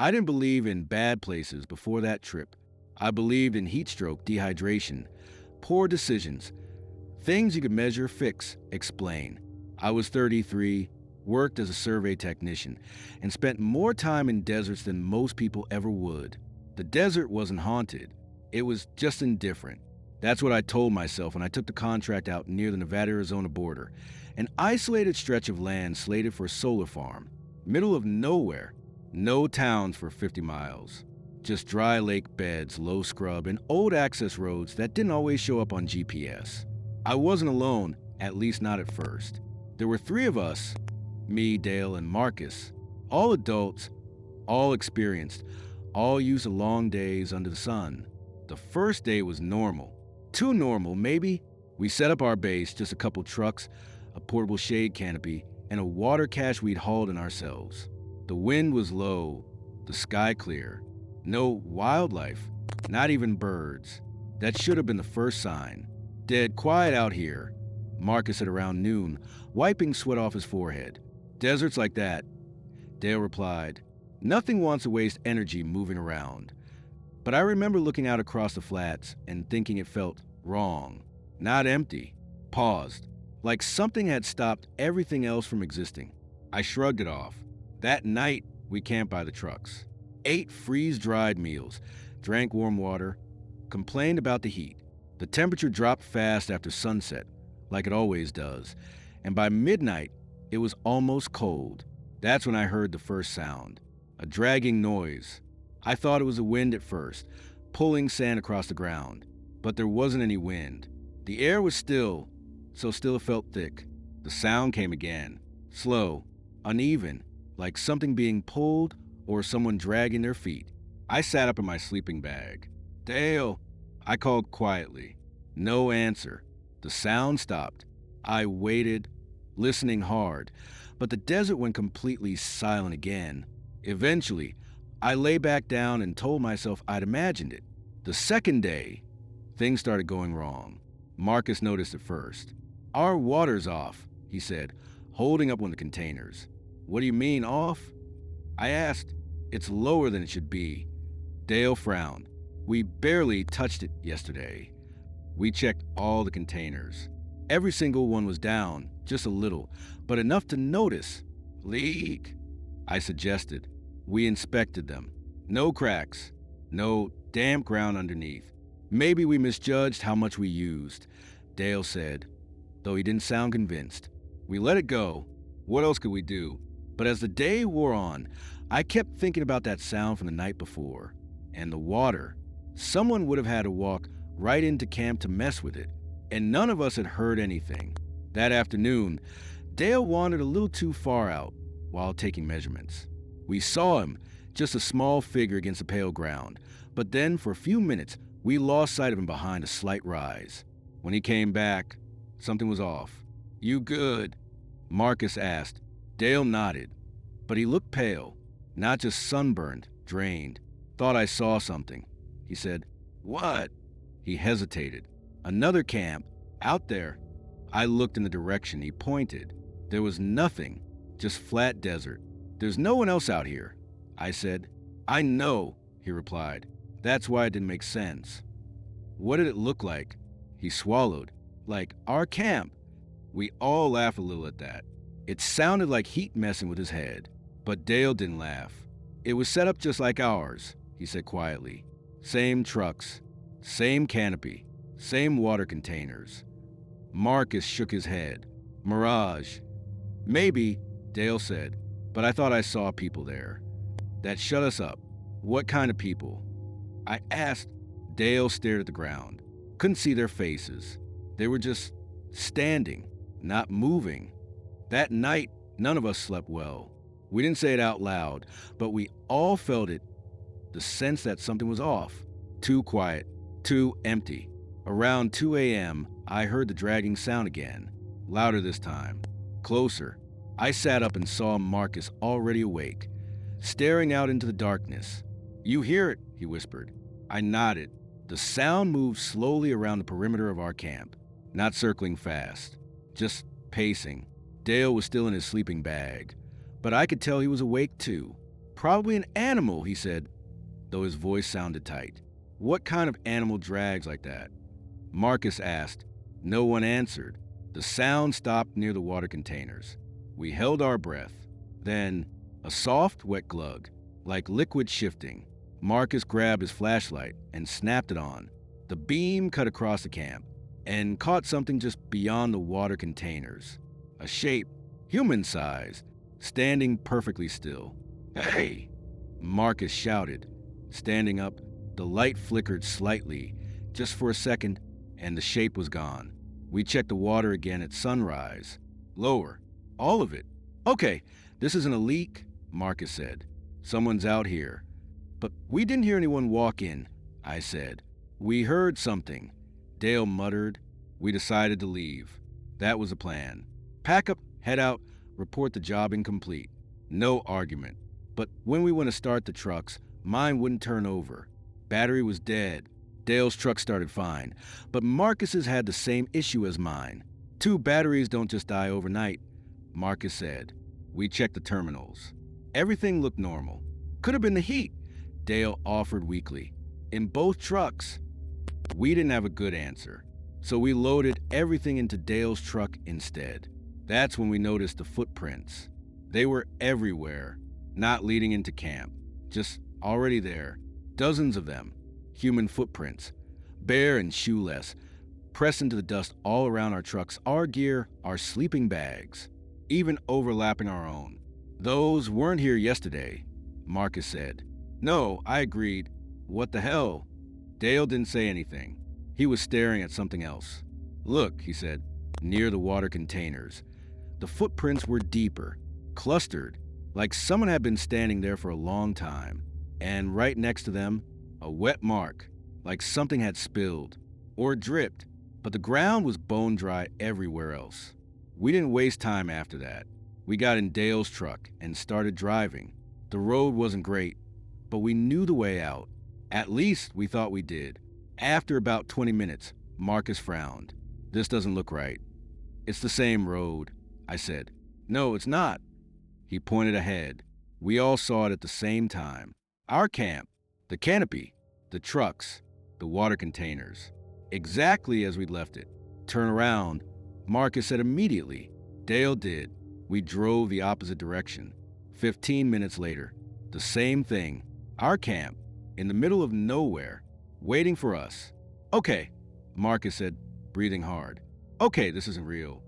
I didn't believe in bad places before that trip. I believed in heat stroke, dehydration, poor decisions, things you could measure, fix, explain. I was 33, worked as a survey technician, and spent more time in deserts than most people ever would. The desert wasn't haunted, it was just indifferent. That's what I told myself when I took the contract out near the Nevada-Arizona border, an isolated stretch of land slated for a solar farm, middle of nowhere, no towns for 50 miles. Just dry lake beds, low scrub, and old access roads that didn't always show up on GPS. I wasn't alone, at least not at first. There were three of us, me, Dale, and Marcus, all adults, all experienced, all used to long days under the sun. The first day was normal. Too normal, maybe. We set up our base, just a couple trucks, a portable shade canopy, and a water cache we'd hauled in ourselves. The wind was low, the sky clear. No wildlife, not even birds. That should have been the first sign. Dead quiet out here, Marcus said around noon, wiping sweat off his forehead. Deserts like that, Dale replied. Nothing wants to waste energy moving around. But I remember looking out across the flats and thinking it felt wrong. Not empty. Paused. Like something had stopped everything else from existing. I shrugged it off. That night, we camped by the trucks. Ate freeze-dried meals, drank warm water, complained about the heat. The temperature dropped fast after sunset, like it always does, and by midnight, it was almost cold. That's when I heard the first sound, a dragging noise. I thought it was the wind at first, pulling sand across the ground, but there wasn't any wind. The air was still, so still it felt thick. The sound came again, slow, uneven, like something being pulled or someone dragging their feet. I sat up in my sleeping bag. Dale, I called quietly. No answer. The sound stopped. I waited, listening hard, but the desert went completely silent again. Eventually, I lay back down and told myself I'd imagined it. The second day, things started going wrong. Marcus noticed it first. Our water's off, he said, holding up one of the containers. What do you mean, off? I asked. It's lower than it should be. Dale frowned. We barely touched it yesterday. We checked all the containers. Every single one was down, just a little, but enough to notice. Leak, I suggested. We inspected them. No cracks. No damp ground underneath. Maybe we misjudged how much we used, Dale said, though he didn't sound convinced. We let it go. What else could we do? But as the day wore on, I kept thinking about that sound from the night before. And the water. Someone would have had to walk right into camp to mess with it, and none of us had heard anything. That afternoon, Dale wandered a little too far out while taking measurements. We saw him, just a small figure against the pale ground, but then for a few minutes, we lost sight of him behind a slight rise. When he came back, something was off. You good? Marcus asked. Dale nodded, but he looked pale, not just sunburned, drained. Thought I saw something, he said. What? He hesitated. Another camp, out there. I looked in the direction he pointed. There was nothing, just flat desert. There's no one else out here, I said. I know, he replied. That's why it didn't make sense. What did it look like? He swallowed. Like our camp. We all laughed a little at that. It sounded like heat messing with his head, but Dale didn't laugh. It was set up just like ours, he said quietly. Same trucks, same canopy, same water containers. Marcus shook his head. Mirage. Maybe, Dale said, but I thought I saw people there. That shut us up. What kind of people? I asked. Dale stared at the ground. Couldn't see their faces. They were just standing, not moving. That night, none of us slept well. We didn't say it out loud, but we all felt it. The sense that something was off. Too quiet, too empty. Around 2 a.m., I heard the dragging sound again. Louder this time. Closer. I sat up and saw Marcus already awake, staring out into the darkness. You hear it, he whispered. I nodded. The sound moved slowly around the perimeter of our camp, not circling fast, just pacing. Dale was still in his sleeping bag, but I could tell he was awake too, Probably an animal, he said, though his voice sounded tight. What kind of animal drags like that? Marcus asked. No one answered. The sound stopped near the water containers. We held our breath. Then, a soft, wet glug, like liquid shifting. Marcus grabbed his flashlight and snapped it on. The beam cut across the camp and caught something just beyond the water containers. A shape, human-sized, standing perfectly still. Hey! Marcus shouted. Standing up, the light flickered slightly, just for a second, and the shape was gone. We checked the water again at sunrise. Lower. All of it. Okay, this isn't a leak, Marcus said. Someone's out here. But we didn't hear anyone walk in, I said. We heard something, Dale muttered. We decided to leave. That was the plan. Pack up, head out, report the job incomplete. No argument. But when we went to start the trucks, mine wouldn't turn over. Battery was dead. Dale's truck started fine, but Marcus's had the same issue as mine. 2 batteries don't just die overnight, Marcus said. We checked the terminals. Everything looked normal. Could have been the heat, Dale offered weakly. In both trucks. We didn't have a good answer, so we loaded everything into Dale's truck instead. That's when we noticed the footprints. They were everywhere, not leading into camp, just already there. Dozens of them. Human footprints, bare and shoeless, pressed into the dust all around our trucks, our gear, our sleeping bags, even overlapping our own. Those weren't here yesterday, Marcus said. No, I agreed. What the hell? Dale didn't say anything. He was staring at something else. Look, he said, near the water containers. The footprints were deeper, clustered, like someone had been standing there for a long time. And right next to them, a wet mark, like something had spilled or dripped, but the ground was bone dry everywhere else. We didn't waste time after that. We got in Dale's truck and started driving. The road wasn't great, but we knew the way out. At least we thought we did. After about 20 minutes, Marcus frowned. This doesn't look right. It's the same road, I said. No, it's not. He pointed ahead. We all saw it at the same time. Our camp. The canopy, the trucks, the water containers. Exactly as we'd left it. Turn around, Marcus said immediately. Dale did. We drove the opposite direction. 15 minutes later, the same thing. Our camp, in the middle of nowhere, waiting for us. Okay, Marcus said, breathing hard. Okay, this isn't real.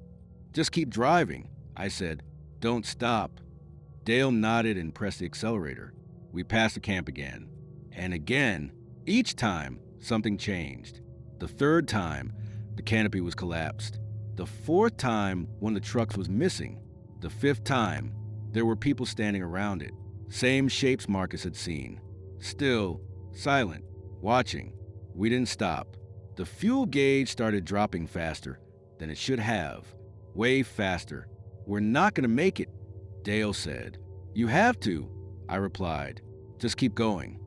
Just keep driving, I said. Don't stop. Dale nodded and pressed the accelerator. We passed the camp again. And again, each time, something changed. The 3rd time, the canopy was collapsed. The 4th time, one of the trucks was missing. The 5th time, there were people standing around it. Same shapes Marcus had seen. Still, silent, watching. We didn't stop. The fuel gauge started dropping faster than it should have. Way faster. We're not going to make it, Dale said. You have to, I replied. Just keep going.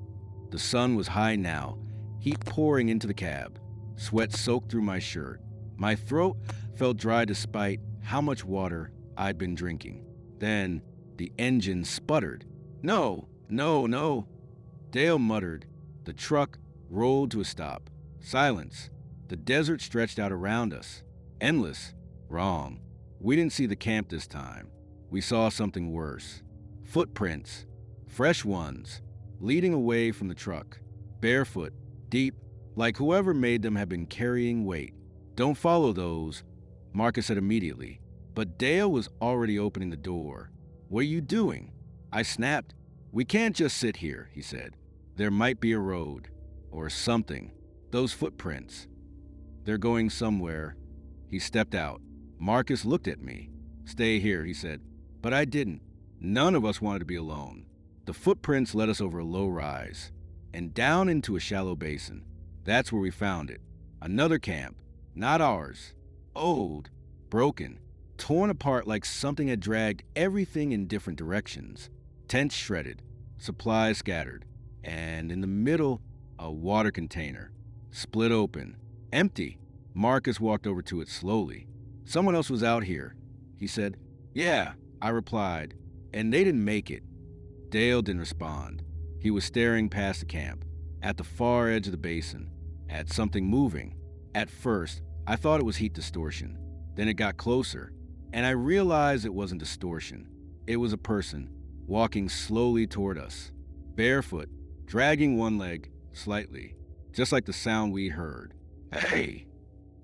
The sun was high now, heat pouring into the cab. Sweat soaked through my shirt. My throat felt dry despite how much water I'd been drinking. Then the engine sputtered. No, no, no. Dale muttered. The truck rolled to a stop. Silence. The desert stretched out around us. Endless. Wrong. We didn't see the camp this time. We saw something worse. Footprints. Fresh ones. Leading away from the truck. Barefoot. Deep. Like whoever made them had been carrying weight. Don't follow those, Marcus said immediately. But Dale was already opening the door. What are you doing? I snapped. We can't just sit here, he said. There might be a road. Or something. Those footprints. They're going somewhere. He stepped out. Marcus looked at me. Stay here, he said. But I didn't. None of us wanted to be alone. The footprints led us over a low rise and down into a shallow basin. That's where we found it. Another camp. Not ours. Old. Broken. Torn apart like something had dragged everything in different directions. Tents shredded. Supplies scattered. And in the middle, a water container. Split open. Empty. Marcus walked over to it slowly. Someone else was out here, he said. Yeah, I replied. And they didn't make it. Dale didn't respond. He was staring past the camp, at the far edge of the basin, at something moving. At first, I thought it was heat distortion. Then it got closer, and I realized it wasn't distortion. It was a person, walking slowly toward us, barefoot, dragging one leg slightly, just like the sound we heard. "Hey!"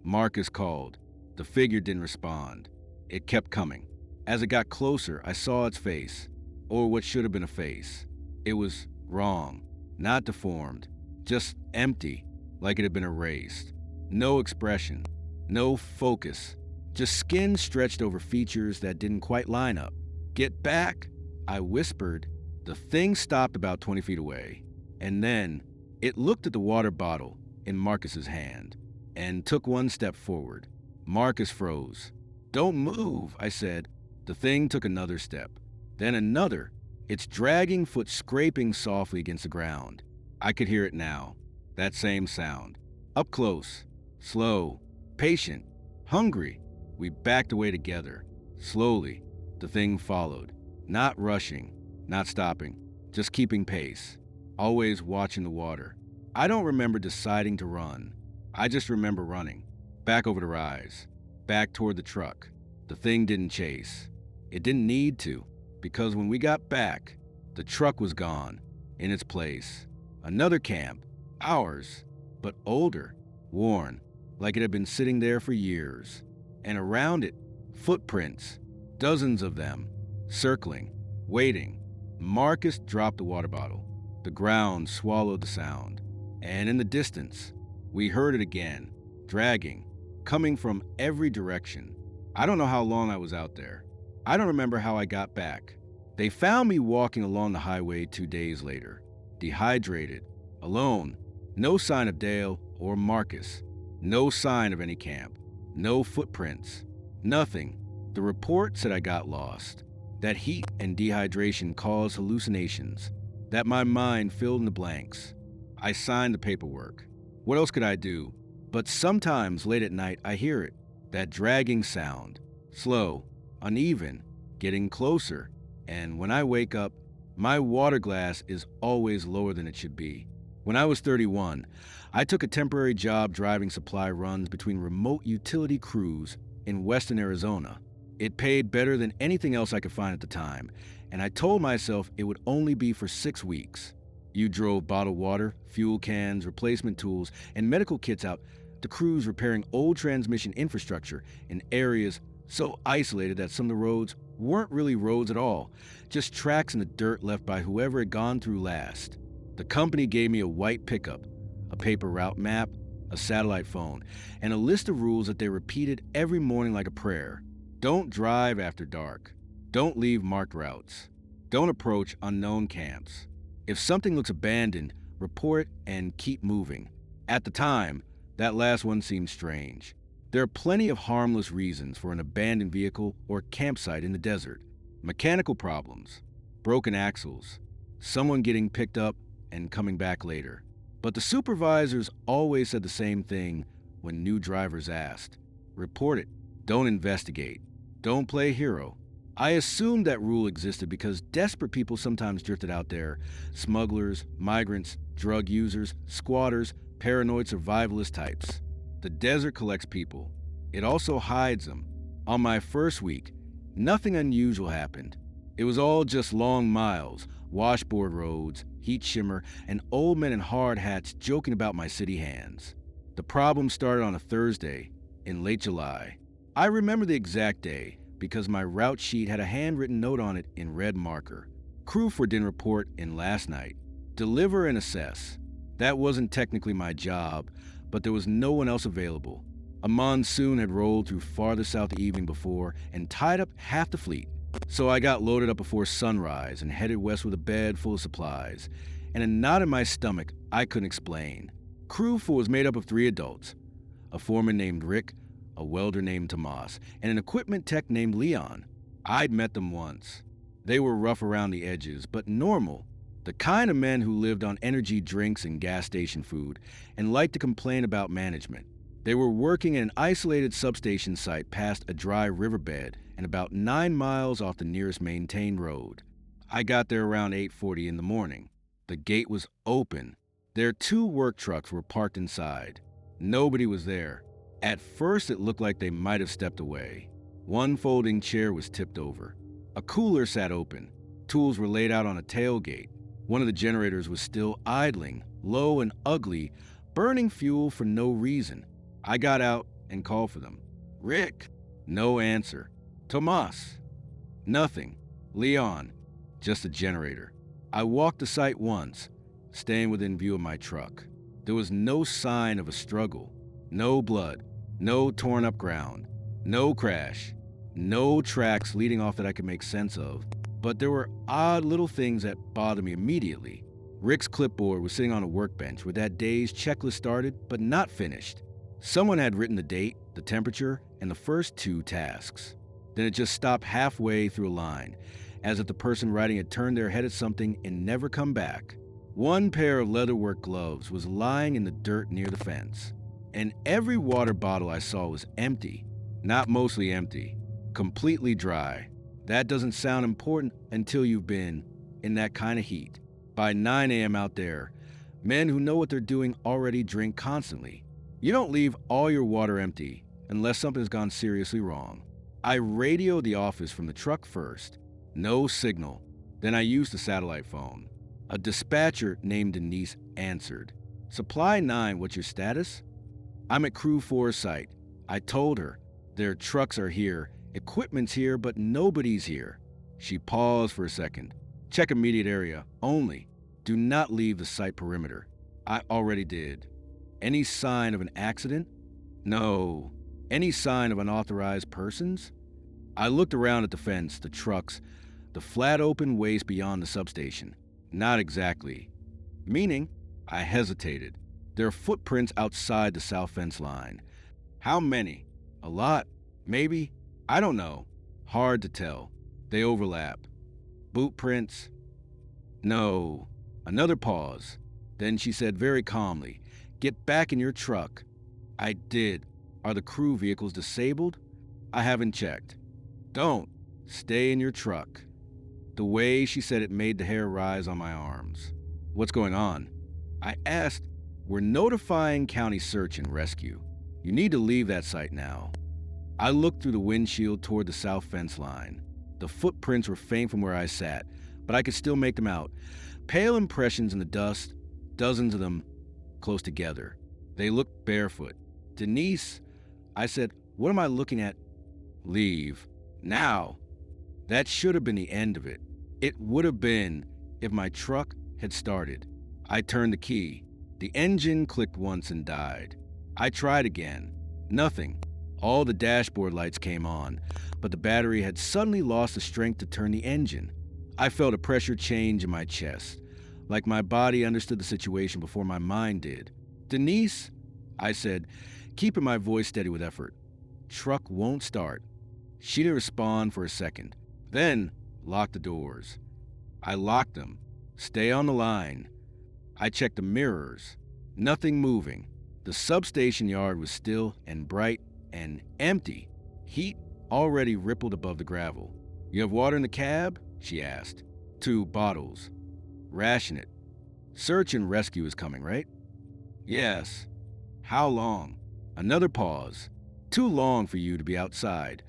Marcus called. The figure didn't respond. It kept coming. As it got closer, I saw its face, or what should have been a face. It was wrong, not deformed, just empty, like it had been erased. No expression, no focus, just skin stretched over features that didn't quite line up. "Get back," I whispered. The thing stopped about 20 feet away, and then it looked at the water bottle in Marcus's hand and took one step forward. Marcus froze. "Don't move," I said. The thing took another step, then another, its dragging foot scraping softly against the ground. I could hear it now, that same sound. Up close, slow, patient, hungry. We backed away together. Slowly, the thing followed, not rushing, not stopping, just keeping pace, always watching the water. I don't remember deciding to run. I just remember running, back over the rise, back toward the truck. The thing didn't chase. It didn't need to, because when we got back, the truck was gone. In its place, another camp, ours, but older, worn, like it had been sitting there for years. And around it, footprints, dozens of them, circling, waiting. Marcus dropped the water bottle. The ground swallowed the sound. And in the distance, we heard it again, dragging, coming from every direction. I don't know how long I was out there. I don't remember how I got back. They found me walking along the highway 2 days later, dehydrated, alone, no sign of Dale or Marcus, no sign of any camp, no footprints, nothing. The report said I got lost, that heat and dehydration caused hallucinations, that my mind filled in the blanks. I signed the paperwork. What else could I do? But sometimes late at night I hear it, that dragging sound, slow, uneven, getting closer, and when I wake up, my water glass is always lower than it should be. When I was 31, I took a temporary job driving supply runs between remote utility crews in western Arizona. It paid better than anything else I could find at the time, and I told myself it would only be for 6 weeks. You drove bottled water, fuel cans, replacement tools, and medical kits out to crews repairing old transmission infrastructure in areas so isolated that some of the roads weren't really roads at all, just tracks in the dirt left by whoever had gone through last. The company gave me a white pickup, a paper route map, a satellite phone, and a list of rules that they repeated every morning like a prayer. Don't drive after dark. Don't leave marked routes. Don't approach unknown camps. If something looks abandoned, report it and keep moving. At the time, that last one seemed strange. There are plenty of harmless reasons for an abandoned vehicle or campsite in the desert. Mechanical problems, broken axles, someone getting picked up and coming back later. But the supervisors always said the same thing when new drivers asked. Report it. Don't investigate. Don't play hero. I assumed that rule existed because desperate people sometimes drifted out there. Smugglers, migrants, drug users, squatters, paranoid survivalist types. The desert collects people. It also hides them. On my first week, nothing unusual happened. It was all just long miles, washboard roads, heat shimmer, and old men in hard hats joking about my city hands. The problem started on a Thursday in late July. I remember the exact day because my route sheet had a handwritten note on it in red marker. Crew for didn't report in last night. Deliver and assess. That wasn't technically my job, but there was no one else available. A monsoon had rolled through farther south the evening before and tied up half the fleet. So I got loaded up before sunrise and headed west with a bed full of supplies, and a knot in my stomach I couldn't explain. Crew 4 was made up of 3 adults, a foreman named Rick, a welder named Tomas, and an equipment tech named Leon. I'd met them once. They were rough around the edges, but normal. The kind of men who lived on energy drinks and gas station food and liked to complain about management. They were working in an isolated substation site past a dry riverbed and about 9 miles off the nearest maintained road. I got there around 8:40 in the morning. The gate was open. Their two work trucks were parked inside. Nobody was there. At first, it looked like they might have stepped away. One folding chair was tipped over. A cooler sat open. Tools were laid out on a tailgate. One of the generators was still idling, low and ugly, burning fuel for no reason. I got out and called for them. Rick? No answer. Tomas? Nothing. Leon? Just a generator. I walked the site once, staying within view of my truck. There was no sign of a struggle. No blood. No torn up ground. No crash. No tracks leading off that I could make sense of. But there were odd little things that bothered me immediately. Rick's clipboard was sitting on a workbench where that day's checklist started, but not finished. Someone had written the date, the temperature, and the first two tasks. Then it just stopped halfway through a line, as if the person writing had turned their head at something and never come back. One pair of leatherwork gloves was lying in the dirt near the fence, and every water bottle I saw was empty. Not mostly empty, completely dry. That doesn't sound important until you've been in that kind of heat. By 9 a.m. out there, men who know what they're doing already drink constantly. You don't leave all your water empty unless something's gone seriously wrong. I radioed the office from the truck first. No signal. Then I used the satellite phone. A dispatcher named Denise answered. Supply 9, what's your status? I'm at Crew 4 site. I told her. Their trucks are here, equipment's here, but nobody's here. She paused for a second. Check immediate area, only. Do not leave the site perimeter. I already did. Any sign of an accident? No. Any sign of unauthorized persons? I looked around at the fence, the trucks, the flat open waste beyond the substation. Not exactly. Meaning, I hesitated. There are footprints outside the south fence line. How many? A lot. Maybe. I don't know. Hard to tell. They overlap. Boot prints? No. Another pause. Then she said very calmly, Get back in your truck. I did. Are the crew vehicles disabled? I haven't checked. Don't. Stay in your truck. The way she said it made the hair rise on my arms. What's going on? I asked. We're notifying county search and rescue. You need to leave that site now. I looked through the windshield toward the south fence line. The footprints were faint from where I sat, but I could still make them out. Pale impressions in the dust, dozens of them close together. They looked barefoot. Denise, I said, what am I looking at? Leave. Now. That should have been the end of it. It would have been if my truck had started. I turned the key. The engine clicked once and died. I tried again. Nothing. All the dashboard lights came on, but the battery had suddenly lost the strength to turn the engine. I felt a pressure change in my chest, like my body understood the situation before my mind did. Denise, I said, keeping my voice steady with effort. Truck won't start. She didn't respond for a second. Then, lock the doors. I locked them. Stay on the line. I checked the mirrors. Nothing moving. The substation yard was still and bright and empty. Heat already rippled above the gravel. You have water in the cab? She asked. 2 bottles. Ration it. Search and rescue is coming, right? Yes. How long? Another pause. Too long for you to be outside.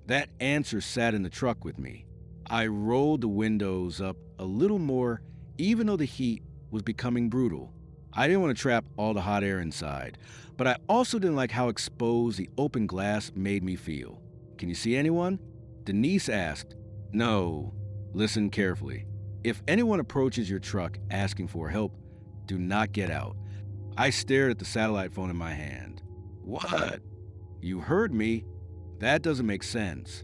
That answer sat in the truck with me. I rolled the windows up a little more, even though the heat was becoming brutal. I didn't want to trap all the hot air inside, but I also didn't like how exposed the open glass made me feel. Can you see anyone? Denise asked. No. Listen carefully. If anyone approaches your truck asking for help, do not get out. I stared at the satellite phone in my hand. What? You heard me. That doesn't make sense.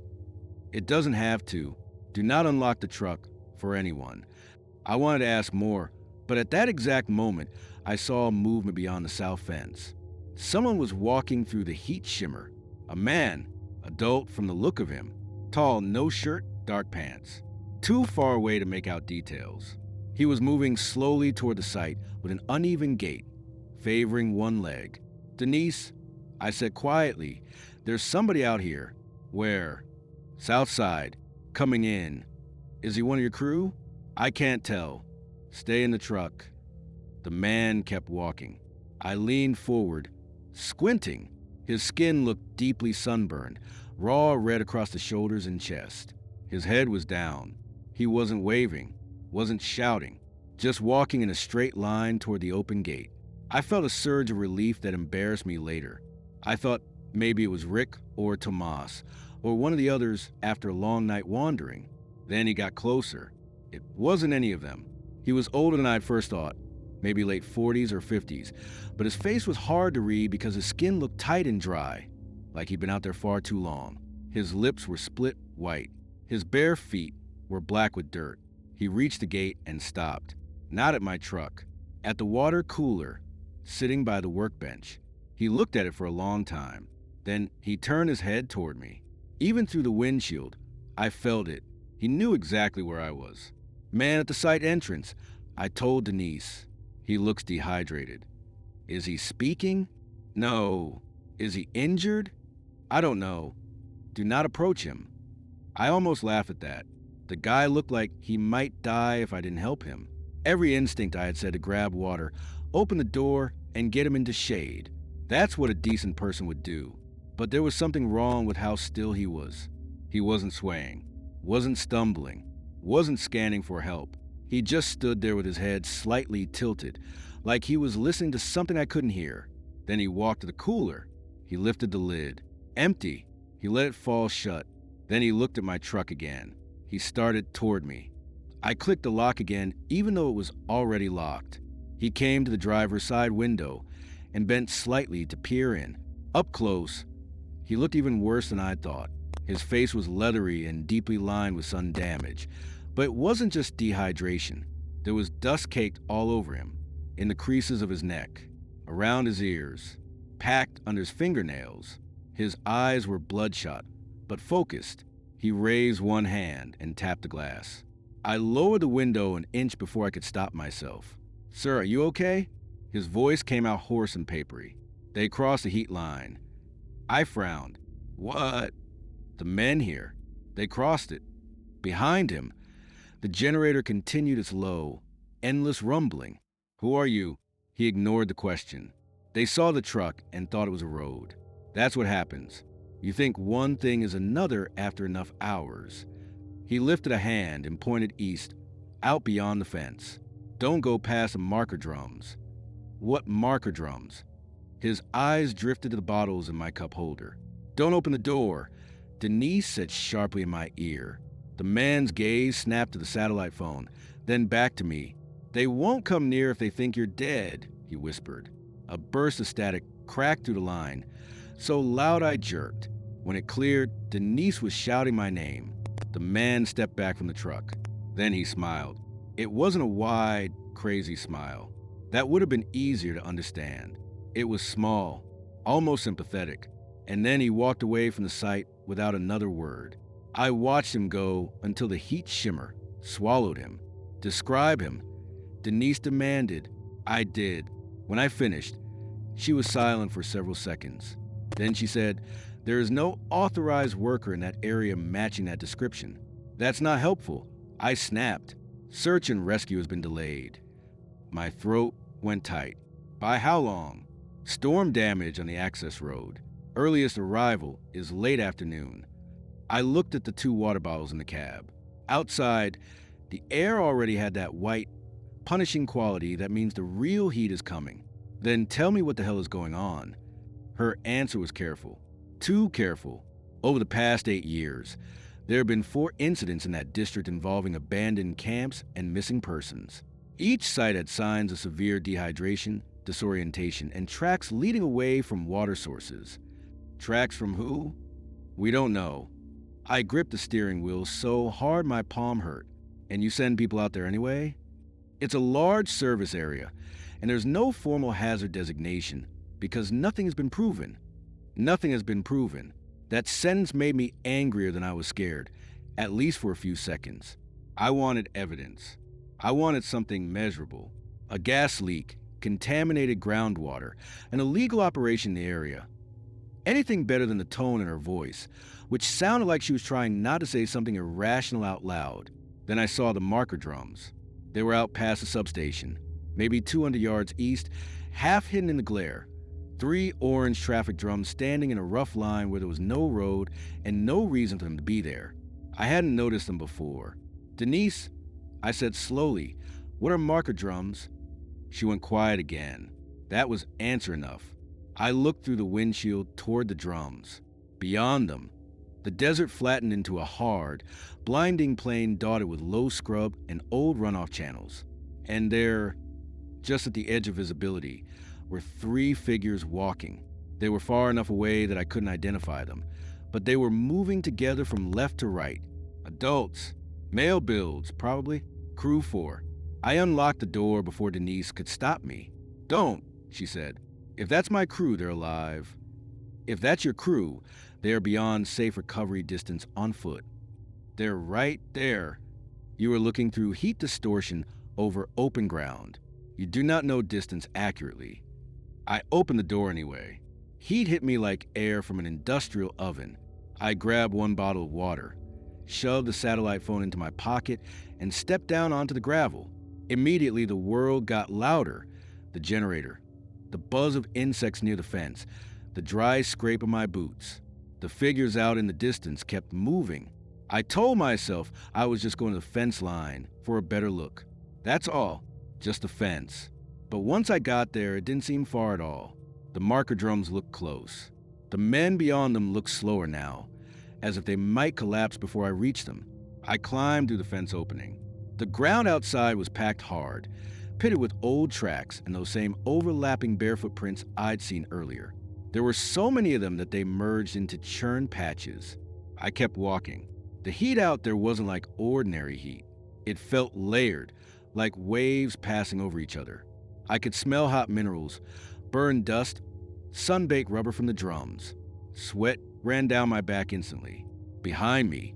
It doesn't have to. Do not unlock the truck for anyone. I wanted to ask more, but at that exact moment, I saw a movement beyond the south fence. Someone was walking through the heat shimmer. A man, adult from the look of him. Tall, no shirt, dark pants. Too far away to make out details. He was moving slowly toward the site with an uneven gait, favoring one leg. Denise, I said quietly, there's somebody out here. Where? South side. Coming in. Is he one of your crew? I can't tell. Stay in the truck. The man kept walking. I leaned forward, squinting. His skin looked deeply sunburned, raw red across the shoulders and chest. His head was down. He wasn't waving, wasn't shouting, just walking in a straight line toward the open gate. I felt a surge of relief that embarrassed me later. I thought maybe it was Rick or Tomas, or one of the others after a long night wandering. Then he got closer. It wasn't any of them. He was older than I'd first thought, maybe late 40s or 50s, but his face was hard to read because his skin looked tight and dry, like he'd been out there far too long. His lips were split white. His bare feet were black with dirt. He reached the gate and stopped, not at my truck, at the water cooler, sitting by the workbench. He looked at it for a long time. Then he turned his head toward me. Even through the windshield, I felt it. He knew exactly where I was. Man at the site entrance, I told Denise. He looks dehydrated. Is he speaking? No. Is he injured? I don't know. Do not approach him. I almost laughed at that. The guy looked like he might die if I didn't help him. Every instinct I had said to grab water, open the door, and get him into shade. That's what a decent person would do. But there was something wrong with how still he was. He wasn't swaying, wasn't stumbling, wasn't scanning for help. He just stood there with his head slightly tilted, like he was listening to something I couldn't hear. Then he walked to the cooler. He lifted the lid. Empty. He let it fall shut. Then he looked at my truck again. He started toward me. I clicked the lock again, even though it was already locked. He came to the driver's side window and bent slightly to peer in. Up close, he looked even worse than I'd thought. His face was leathery and deeply lined with sun damage. But it wasn't just dehydration. There was dust caked all over him, in the creases of his neck, around his ears, packed under his fingernails. His eyes were bloodshot, but focused. He raised one hand and tapped the glass. I lowered the window an inch before I could stop myself. Sir, are you okay? His voice came out hoarse and papery. They crossed the heat line. I frowned. What? The men here. They crossed it. Behind him, the generator continued its low, endless rumbling. Who are you? He ignored the question. They saw the truck and thought it was a road. That's what happens. You think one thing is another after enough hours. He lifted a hand and pointed east, out beyond the fence. Don't go past the marker drums. What marker drums? His eyes drifted to the bottles in my cup holder. Don't open the door, Denise said sharply in my ear. The man's gaze snapped to the satellite phone, then back to me. They won't come near if they think you're dead, he whispered. A burst of static cracked through the line, so loud I jerked. When it cleared, Denise was shouting my name. The man stepped back from the truck. Then he smiled. It wasn't a wide, crazy smile. That would have been easier to understand. It was small, almost sympathetic, and then he walked away from the site without another word. I watched him go until the heat shimmer swallowed him. Describe him, Denise demanded. I did. When I finished, she was silent for several seconds. Then she said, there is no authorized worker in that area matching that description. That's not helpful. I snapped. Search and rescue has been delayed. My throat went tight. By how long? Storm damage on the access road. Earliest arrival is late afternoon. I looked at the 2 water bottles in the cab. Outside, the air already had that white, punishing quality that means the real heat is coming. Then tell me what the hell is going on. Her answer was careful. Too careful. Over the past 8 years, there have been 4 incidents in that district involving abandoned camps and missing persons. Each site had signs of severe dehydration, disorientation, and tracks leading away from water sources. Tracks from who? We don't know. I gripped the steering wheel so hard my palm hurt. And you send people out there anyway? It's a large service area, and there's no formal hazard designation because nothing has been proven. Nothing has been proven. That sentence made me angrier than I was scared, at least for a few seconds. I wanted evidence. I wanted something measurable. A gas leak, contaminated groundwater, an illegal operation in the area. Anything better than the tone in her voice, which sounded like she was trying not to say something irrational out loud. Then I saw the marker drums. They were out past the substation, maybe 200 yards east, half hidden in the glare. 3 orange traffic drums standing in a rough line where there was no road and no reason for them to be there. I hadn't noticed them before. "Denise," I said slowly, "what are marker drums?" She went quiet again. That was answer enough. I looked through the windshield toward the drums. Beyond them, the desert flattened into a hard, blinding plain dotted with low scrub and old runoff channels. And there, just at the edge of visibility, were 3 figures walking. They were far enough away that I couldn't identify them, but they were moving together from left to right. Adults. Male builds, probably. Crew 4. I unlocked the door before Denise could stop me. "Don't," she said. "If that's my crew, they're alive. If that's your crew, they are beyond safe recovery distance on foot. They're right there." You are looking through heat distortion over open ground. You do not know distance accurately. I opened the door anyway. Heat hit me like air from an industrial oven. I grabbed 1 bottle of water, shoved the satellite phone into my pocket, and stepped down onto the gravel. Immediately, the world got louder. The generator, the buzz of insects near the fence, the dry scrape of my boots. The figures out in the distance kept moving. I told myself I was just going to the fence line for a better look. That's all, just the fence. But once I got there, it didn't seem far at all. The marker drums looked close. The men beyond them looked slower now, as if they might collapse before I reached them. I climbed through the fence opening. The ground outside was packed hard, pitted with old tracks and those same overlapping barefoot prints I'd seen earlier. There were so many of them that they merged into churned patches. I kept walking. The heat out there wasn't like ordinary heat. It felt layered, like waves passing over each other. I could smell hot minerals, burned dust, sun-baked rubber from the drums. Sweat ran down my back instantly. Behind me,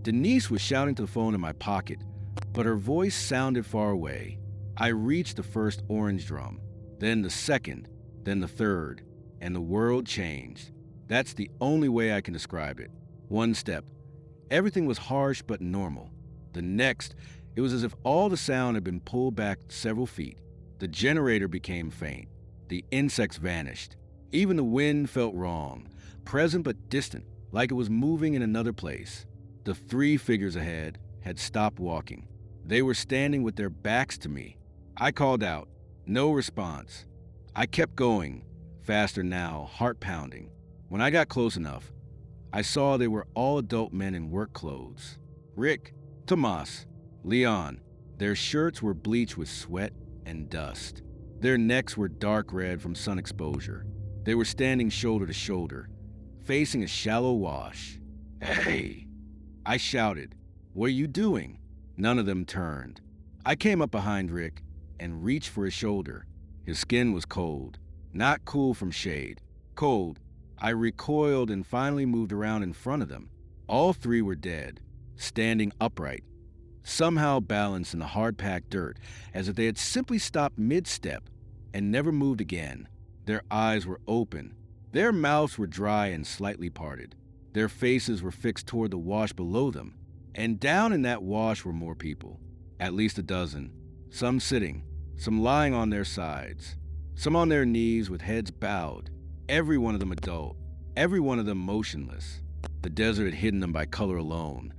Denise was shouting to the phone in my pocket, but her voice sounded far away. I reached the first orange drum, then the second, then the third, and the world changed. That's the only way I can describe it. 1 step. Everything was harsh but normal. The next, it was as if all the sound had been pulled back several feet. The generator became faint. The insects vanished. Even the wind felt wrong, present but distant, like it was moving in another place. The 3 figures ahead had stopped walking. They were standing with their backs to me. I called out. No response. I kept going, faster now, heart pounding. When I got close enough, I saw they were all adult men in work clothes. Rick, Tomas, Leon. Their shirts were bleached with sweat and dust. Their necks were dark red from sun exposure. They were standing shoulder to shoulder, facing a shallow wash. "Hey!" I shouted. "What are you doing?" None of them turned. I came up behind Rick and reached for his shoulder. His skin was cold. Not cool from shade. Cold. I recoiled and finally moved around in front of them. All 3 were dead, standing upright, somehow balanced in the hard-packed dirt, as if they had simply stopped mid-step and never moved again. Their eyes were open. Their mouths were dry and slightly parted. Their faces were fixed toward the wash below them. And down in that wash were more people, at least a dozen. Some sitting, some lying on their sides, some on their knees with heads bowed. Every one of them adult, every one of them motionless. The desert had hidden them by color alone.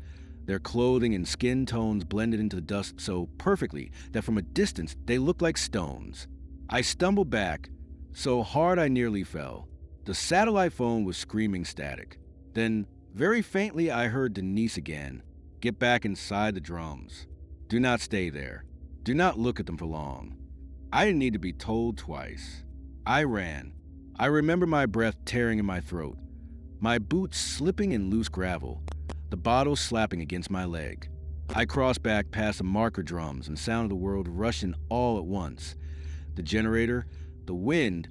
Their clothing and skin tones blended into the dust so perfectly that from a distance they looked like stones. I stumbled back, so hard I nearly fell. The satellite phone was screaming static. Then, very faintly, I heard Denise again. "Get back inside the drums. Do not stay there. Do not look at them for long." I didn't need to be told twice. I ran. I remember my breath tearing in my throat, my boots slipping in loose gravel, the bottle slapping against my leg. I crossed back past the marker drums and sound of the world rushing all at once. The generator, the wind,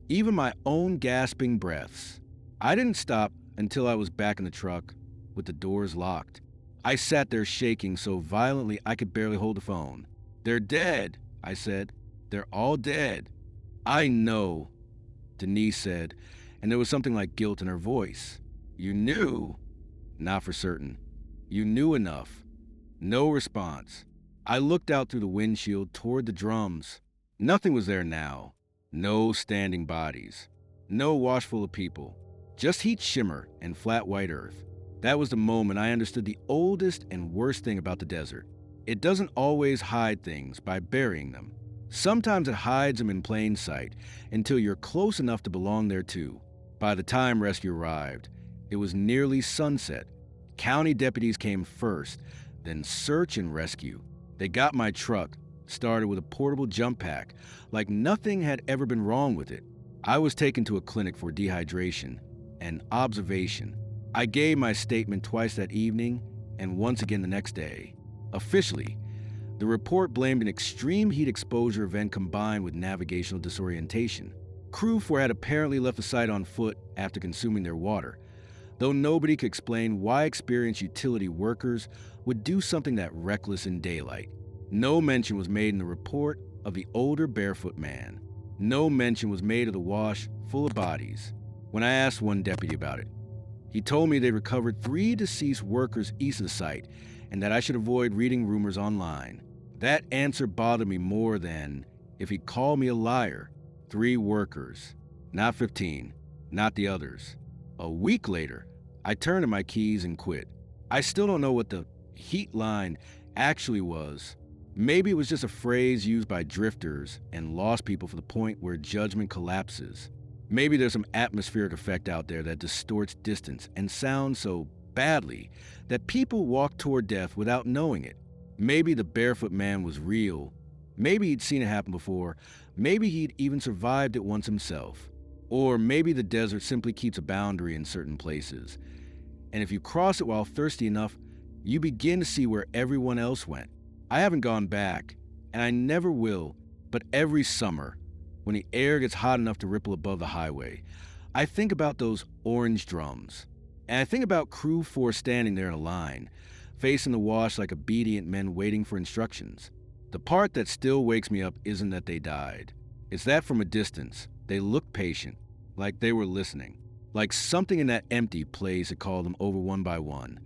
even my own gasping breaths. I didn't stop until I was back in the truck with the doors locked. I sat there shaking so violently I could barely hold the phone. "They're dead," I said. "They're all dead." "I know," Denise said, and there was something like guilt in her voice. "You knew." "Not for certain." "You knew enough." No response. I looked out through the windshield toward the drums. Nothing was there now. No standing bodies. No wash full of people. Just heat shimmer and flat white earth. That was the moment I understood the oldest and worst thing about the desert. It doesn't always hide things by burying them. Sometimes it hides them in plain sight until you're close enough to belong there too. By the time rescue arrived, it was nearly sunset. County deputies came first, then search and rescue. They got my truck, started with a portable jump pack, like nothing had ever been wrong with it. I was taken to a clinic for dehydration and observation. I gave my statement twice that evening and once again the next day. Officially, the report blamed an extreme heat exposure event combined with navigational disorientation. Crew 4 had apparently left the site on foot after consuming their water, though nobody could explain why experienced utility workers would do something that reckless in daylight. No mention was made in the report of the older barefoot man. No mention was made of the wash full of bodies. When I asked one deputy about it, he told me they recovered 3 deceased workers east of the site and that I should avoid reading rumors online. That answer bothered me more than if he called me a liar. 3 workers, not 15, not the others. A week later, I turned in my keys and quit. I still don't know what the heat line actually was. Maybe it was just a phrase used by drifters and lost people for the point where judgment collapses. Maybe there's some atmospheric effect out there that distorts distance and sounds so badly that people walk toward death without knowing it. Maybe the barefoot man was real. Maybe he'd seen it happen before. Maybe he'd even survived it once himself. Or maybe the desert simply keeps a boundary in certain places. And if you cross it while thirsty enough, you begin to see where everyone else went. I haven't gone back, and I never will, but every summer, when the air gets hot enough to ripple above the highway, I think about those orange drums. And I think about Crew 4 standing there in a line, facing the wash like obedient men waiting for instructions. The part that still wakes me up isn't that they died. It's that from a distance, they looked patient, like they were listening. Like something in that empty place had called them over one by one,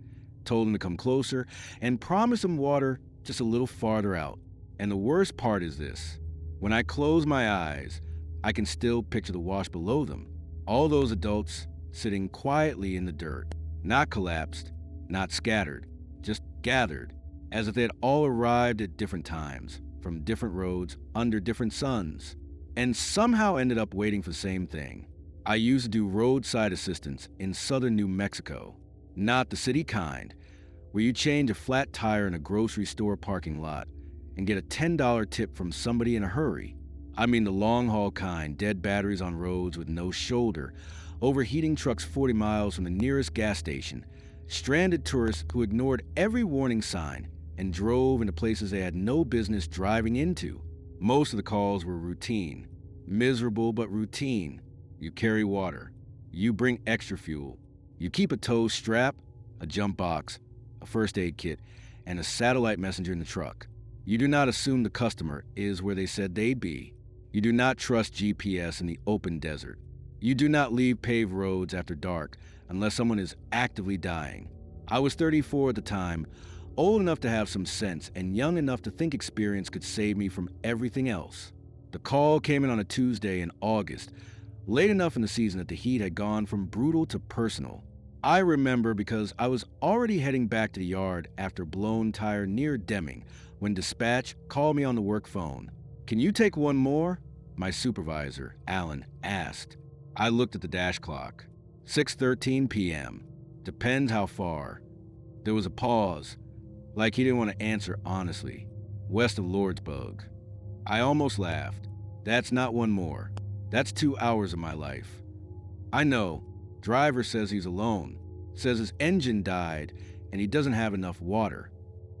told them to come closer, and promised them water just a little farther out. And the worst part is this. When I close my eyes, I can still picture the wash below them. All those adults sitting quietly in the dirt, not collapsed, not scattered, just gathered, as if they had all arrived at different times, from different roads, under different suns, and somehow ended up waiting for the same thing. I used to do roadside assistance in southern New Mexico, not the city kind, where you change a flat tire in a grocery store parking lot and get a $10 tip from somebody in a hurry. I mean the long-haul kind, dead batteries on roads with no shoulder, overheating trucks 40 miles from the nearest gas station, stranded tourists who ignored every warning sign and drove into places they had no business driving into. Most of the calls were routine. Miserable but routine. You carry water. You bring extra fuel. You keep a tow strap, a jump box, a first aid kit, and a satellite messenger in the truck. You do not assume the customer is where they said they'd be. You do not trust GPS in the open desert. You do not leave paved roads after dark unless someone is actively dying. I was 34 at the time, old enough to have some sense and young enough to think experience could save me from everything else. The call came in on a Tuesday in August, late enough in the season that the heat had gone from brutal to personal. I remember because I was already heading back to the yard after blown tire near Deming when dispatch called me on the work phone. "Can you take one more?" my supervisor, Alan, asked. I looked at the dash clock. 6:13 p.m. Depends how far. There was a pause, like he didn't want to answer honestly. West of Lordsburg. I almost laughed. That's not one more. That's 2 hours of my life. I know. Driver says he's alone. Says his engine died and he doesn't have enough water.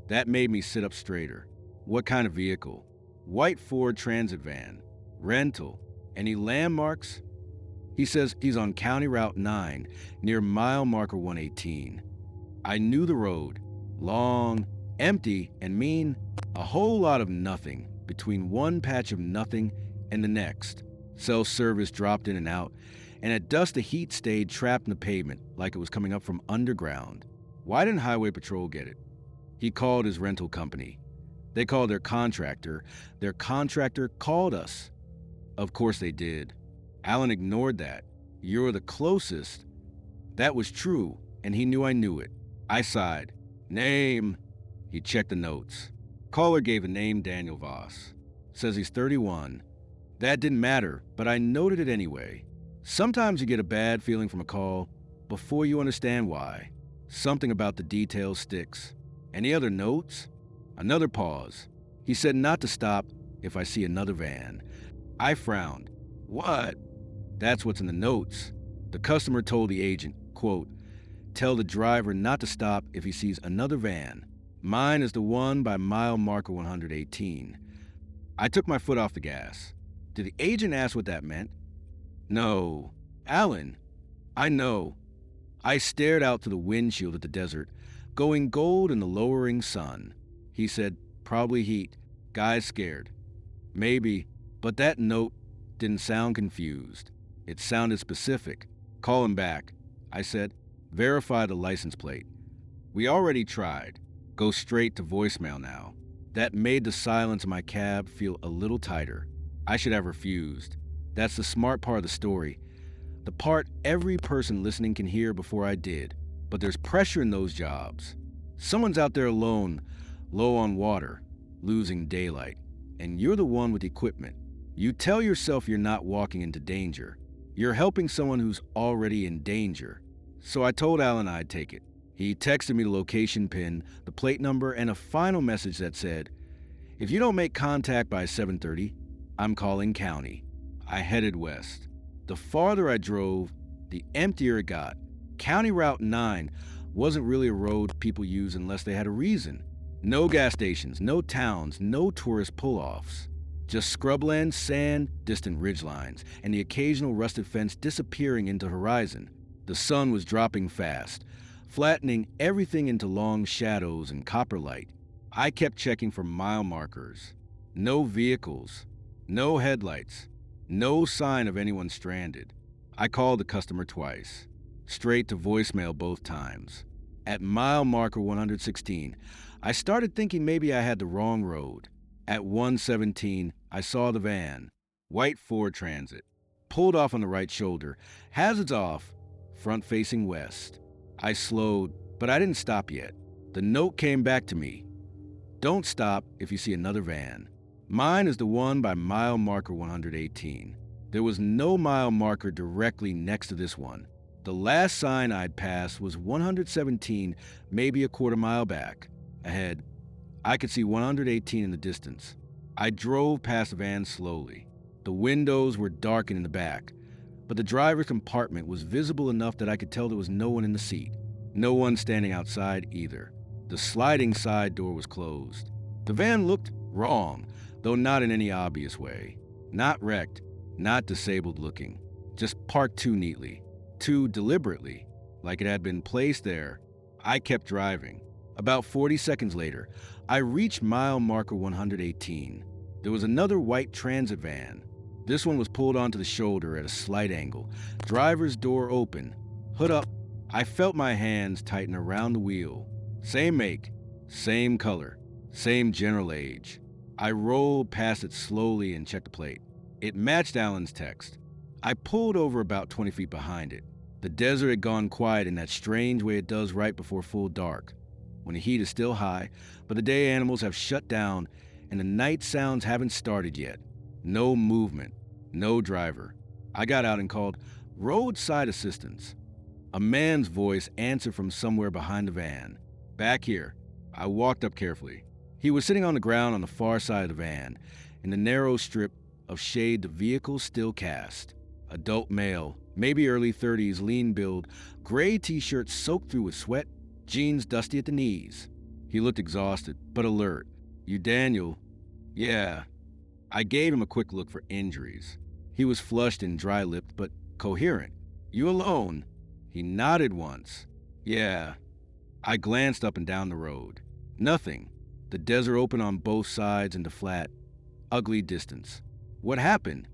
That made me sit up straighter. What kind of vehicle? White Ford Transit van. Rental. Any landmarks? He says he's on County Route 9 near mile marker 118. I knew the road. Long, empty, and mean a whole lot of nothing between one patch of nothing and the next. Self-service dropped in and out, and at dusk the heat stayed trapped in the pavement like it was coming up from underground. Why didn't Highway Patrol get it? He called his rental company. They called their contractor. Their contractor called us. Of course they did. Alan ignored that. You're the closest. That was true, and he knew I knew it. I sighed. Name. He checked the notes. Caller gave the name Daniel Voss. Says he's 31. That didn't matter, but I noted it anyway. Sometimes you get a bad feeling from a call before you understand why. Something about the details sticks. Any other notes? Another pause. He said not to stop if I see another van. I frowned. What? That's what's in the notes. The customer told the agent, quote, tell the driver not to stop if he sees another van. Mine is the one by mile marker 118. I took my foot off the gas. Did the agent ask what that meant? No. Alan. I know. I stared out to the windshield at the desert, going gold in the lowering sun. He said, probably heat. Guy's scared. Maybe, but that note didn't sound confused. It sounded specific. Call him back. I said, verify the license plate. We already tried. Go straight to voicemail now. That made the silence in my cab feel a little tighter. I should have refused. That's the smart part of the story. The part every person listening can hear before I did. But there's pressure in those jobs. Someone's out there alone, low on water, losing daylight. And you're the one with equipment. You tell yourself you're not walking into danger. You're helping someone who's already in danger. So I told Alan I'd take it. He texted me the location pin, the plate number, and a final message that said, if you don't make contact by 7:30, I'm calling county. I headed west. The farther I drove, the emptier it got. County Route 9 wasn't really a road people use unless they had a reason. No gas stations, no towns, no tourist pull-offs. Just scrubland, sand, distant ridgelines, and the occasional rusted fence disappearing into horizon. The sun was dropping fast, flattening everything into long shadows and copper light. I kept checking for mile markers. No vehicles, no headlights, no sign of anyone stranded. I called the customer twice, straight to voicemail both times. At mile marker 116, I started thinking maybe I had the wrong road. At 117, I saw the van, white Ford Transit, pulled off on the right shoulder, hazards off, front facing west. I slowed, but I didn't stop yet. The note came back to me. Don't stop if you see another van. Mine is the one by mile marker 118. There was no mile marker directly next to this one. The last sign I'd passed was 117, maybe a quarter mile back. Ahead, I could see 118 in the distance. I drove past the van slowly. The windows were darkened in the back, but the driver's compartment was visible enough that I could tell there was no one in the seat. No one standing outside either. The sliding side door was closed. The van looked wrong, though not in any obvious way. Not wrecked, not disabled looking. Just parked too neatly, too deliberately, like it had been placed there. I kept driving. About 40 seconds later, I reached mile marker 118. There was another white transit van. This one was pulled onto the shoulder at a slight angle. Driver's door open. Hood up. I felt my hands tighten around the wheel. Same make, same color, same general age. I rolled past it slowly and checked the plate. It matched Alan's text. I pulled over about 20 feet behind it. The desert had gone quiet in that strange way it does right before full dark, when the heat is still high, but the day animals have shut down and the night sounds haven't started yet. No movement, no driver. I got out and called roadside assistance. A man's voice answered from somewhere behind the van. Back here. I walked up carefully. He was sitting on the ground on the far side of the van, in the narrow strip of shade the vehicle still cast. Adult male, maybe early 30s, lean build, gray t-shirt soaked through with sweat, jeans dusty at the knees. He looked exhausted, but alert. You Daniel? Yeah. I gave him a quick look for injuries. He was flushed and dry-lipped, but coherent. You alone? He nodded once. Yeah. I glanced up and down the road. Nothing. The desert open on both sides into flat, ugly distance. What happened?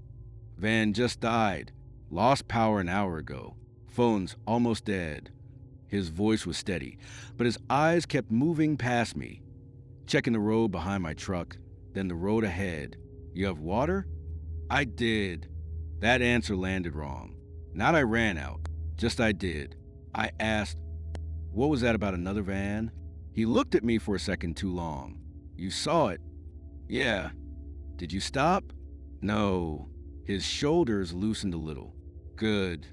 Van just died. Lost power an hour ago. Phone's almost dead. His voice was steady, but his eyes kept moving past me, checking the road behind my truck, then the road ahead. You have water? I did. That answer landed wrong. Not I ran out, just I did. I asked, what was that about another van? He looked at me for a second too long. You saw it? Yeah. Did you stop? No. His shoulders loosened a little. Good.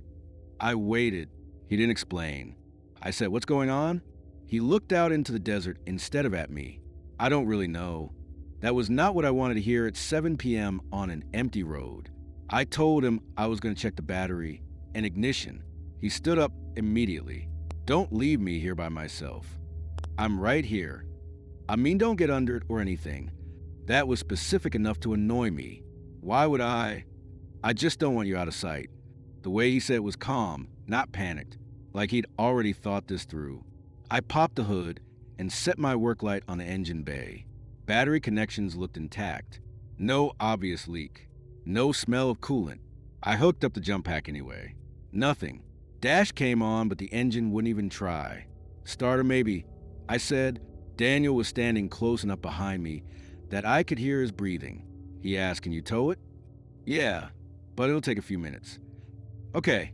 I waited. He didn't explain. I said, what's going on? He looked out into the desert instead of at me. I don't really know. That was not what I wanted to hear at 7 p.m. on an empty road. I told him I was going to check the battery and ignition. He stood up immediately. Don't leave me here by myself. I'm right here. I mean, don't get under it or anything. That was specific enough to annoy me. Why would I just don't want you out of sight. The way he said it was calm, not panicked, like he'd already thought this through. I popped the hood and set my work light on the engine bay. Battery connections looked intact. No obvious leak. No smell of coolant. I hooked up the jump pack anyway. Nothing. Dash came on, but the engine wouldn't even try. Starter maybe, I said. Daniel was standing close enough behind me that I could hear his breathing. He asked, can you tow it? Yeah, but it'll take a few minutes. Okay.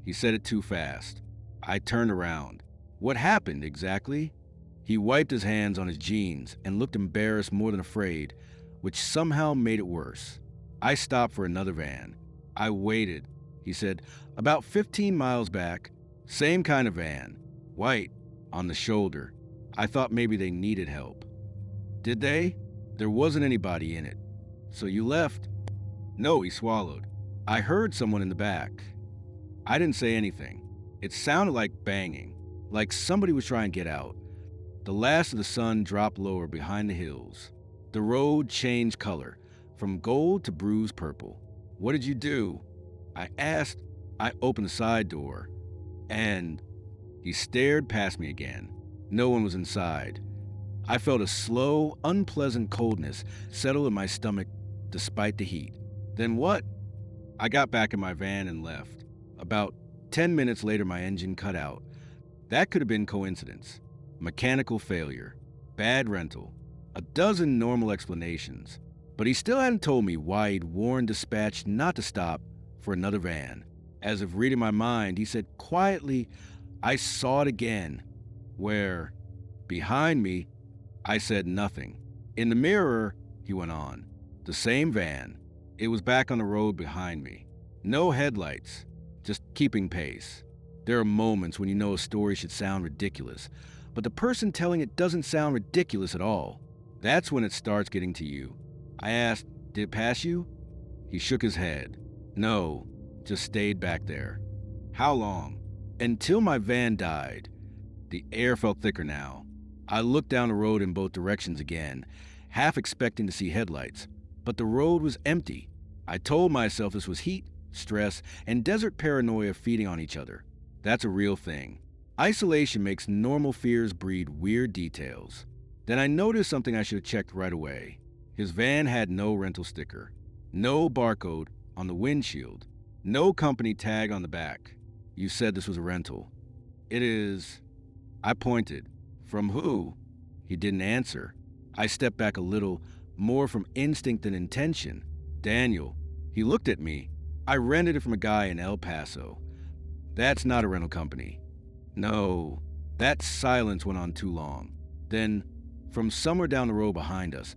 He said it too fast. I turned around. What happened exactly? He wiped his hands on his jeans and looked embarrassed more than afraid, which somehow made it worse. I stopped for another van. I waited. He said, about 15 miles back, same kind of van, white, on the shoulder. I thought maybe they needed help. Did they? There wasn't anybody in it. So you left? No, he swallowed. I heard someone in the back. I didn't say anything. It sounded like banging, like somebody was trying to get out. The last of the sun dropped lower behind the hills. The road changed color, from gold to bruised purple. What did you do? I asked. I opened the side door, and he stared past me again. No one was inside. I felt a slow, unpleasant coldness settle in my stomach despite the heat. Then what? I got back in my van and left. About 10 minutes later, my engine cut out. That could have been coincidence. Mechanical failure. Bad rental. A dozen normal explanations. But he still hadn't told me why he'd warned dispatch not to stop for another van. As if reading my mind, he said quietly, I saw it again. Where? Behind me. I said nothing. In the mirror, he went on. The same van. It was back on the road behind me. No headlights. Just keeping pace. There are moments when you know a story should sound ridiculous, but the person telling it doesn't sound ridiculous at all. That's when it starts getting to you. I asked, did it pass you? He shook his head. No, just stayed back there. How long? Until my van died. The air felt thicker now. I looked down the road in both directions again, half expecting to see headlights, but the road was empty. I told myself this was heat, stress, and desert paranoia feeding on each other. That's a real thing. Isolation makes normal fears breed weird details. Then I noticed something I should have checked right away. His van had no rental sticker, no barcode on the windshield, no company tag on the back. You said this was a rental. It is. I pointed. From who? He didn't answer. I stepped back a little, more from instinct than intention. Daniel. He looked at me. I rented it from a guy in El Paso. That's not a rental company. No. That silence went on too long. Then, from somewhere down the road behind us,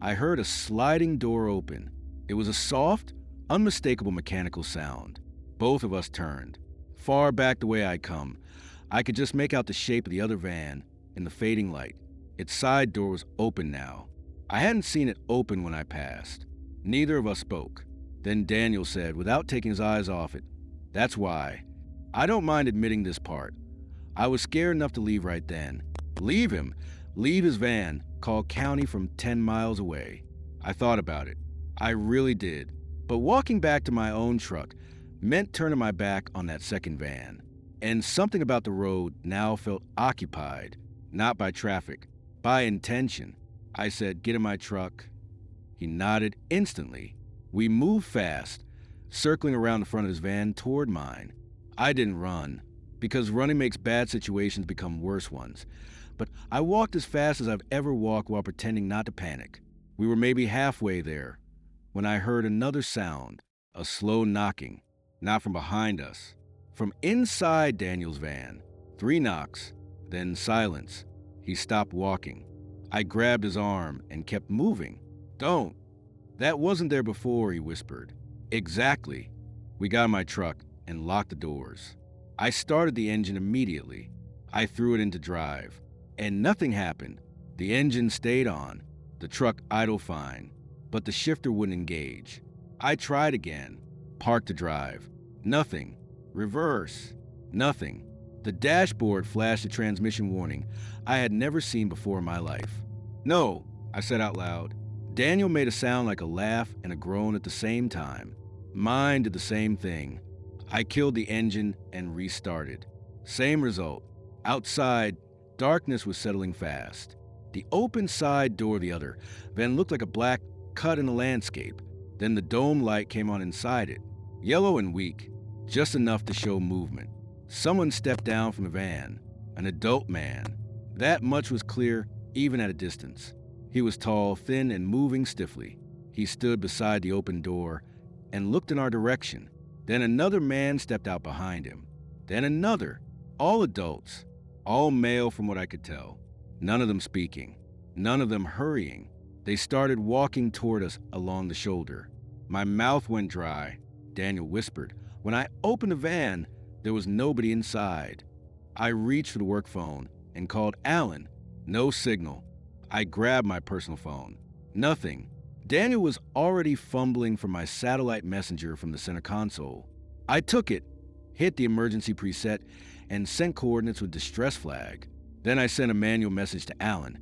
I heard a sliding door open. It was a soft, unmistakable mechanical sound. Both of us turned. Far back the way I'd come, I could just make out the shape of the other van in the fading light. Its side door was open now. I hadn't seen it open when I passed. Neither of us spoke. Then Daniel said, without taking his eyes off it, that's why. I don't mind admitting this part. I was scared enough to leave right then. Leave him. Leave his van, call county from 10 miles away. I thought about it. I really did. But walking back to my own truck meant turning my back on that second van. And something about the road now felt occupied, not by traffic, by intention. I said, get in my truck. He nodded instantly. We moved fast, circling around the front of his van toward mine. I didn't run. because running makes bad situations become worse ones. But I walked as fast as I've ever walked while pretending not to panic. We were maybe halfway there when I heard another sound, a slow knocking, not from behind us, from inside Daniel's van. 3 knocks, then silence. He stopped walking. I grabbed his arm and kept moving. "Don't. That wasn't there before," he whispered. "Exactly." We got in my truck and locked the doors. I started the engine immediately. I threw it into drive, and nothing happened. The engine stayed on. The truck idled fine, but the shifter wouldn't engage. I tried again. Parked to drive. Nothing. Reverse. Nothing. The dashboard flashed a transmission warning I had never seen before in my life. "No," I said out loud. Daniel made a sound like a laugh and a groan at the same time. Mine did the same thing. I killed the engine and restarted. Same result. Outside, darkness was settling fast. The open side door of the other van looked like a black cut in the landscape. Then the dome light came on inside it. Yellow and weak, just enough to show movement. Someone stepped down from the van. An adult man. That much was clear even at a distance. He was tall, thin, and moving stiffly. He stood beside the open door and looked in our direction. Then another man stepped out behind him. Then another. All adults. All male from what I could tell. None of them speaking. None of them hurrying. They started walking toward us along the shoulder. My mouth went dry. Daniel whispered. When I opened the van, there was nobody inside. I reached for the work phone and called Alan. No signal. I grabbed my personal phone. Nothing. Daniel was already fumbling for my satellite messenger from the center console. I took it, hit the emergency preset, and sent coordinates with distress flag. Then I sent a manual message to Alan.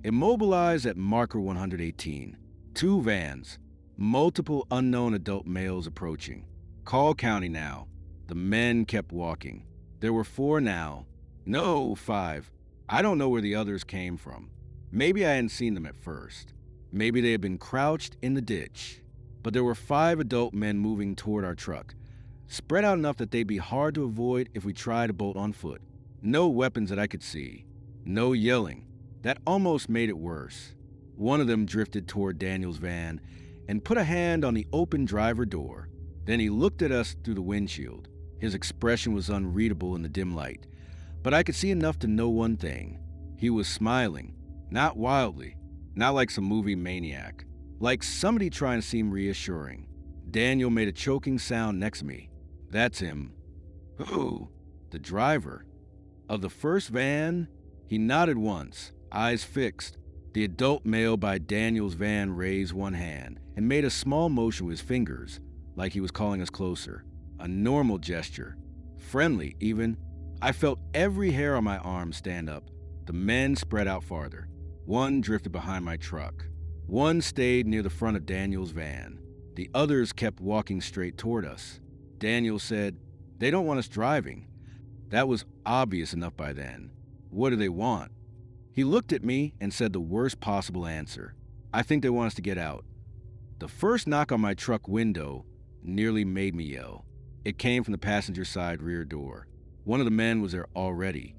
Immobilized at marker 118. 2 vans. Multiple unknown adult males approaching. Call County now. The men kept walking. There were 4 now. No, 5. I don't know where the others came from. Maybe I hadn't seen them at first. Maybe they had been crouched in the ditch. But there were 5 adult men moving toward our truck, spread out enough that they'd be hard to avoid if we tried to bolt on foot. No weapons that I could see. No yelling. That almost made it worse. One of them drifted toward Daniel's van and put a hand on the open driver door. Then he looked at us through the windshield. His expression was unreadable in the dim light, but I could see enough to know one thing. He was smiling, not wildly, not like some movie maniac, like somebody trying to seem reassuring. Daniel made a choking sound next to me. That's him. Who? The driver. Of the first van? He nodded once, eyes fixed. The adult male by Daniel's van raised one hand and made a small motion with his fingers, like he was calling us closer. A normal gesture. Friendly, even. I felt every hair on my arm stand up. The men spread out farther. One drifted behind my truck. One stayed near the front of Daniel's van. The others kept walking straight toward us. Daniel said, "They don't want us driving." That was obvious enough by then. What do they want? He looked at me and said the worst possible answer. "I think they want us to get out." The first knock on my truck window nearly made me yell. It came from the passenger side rear door. One of the men was there already,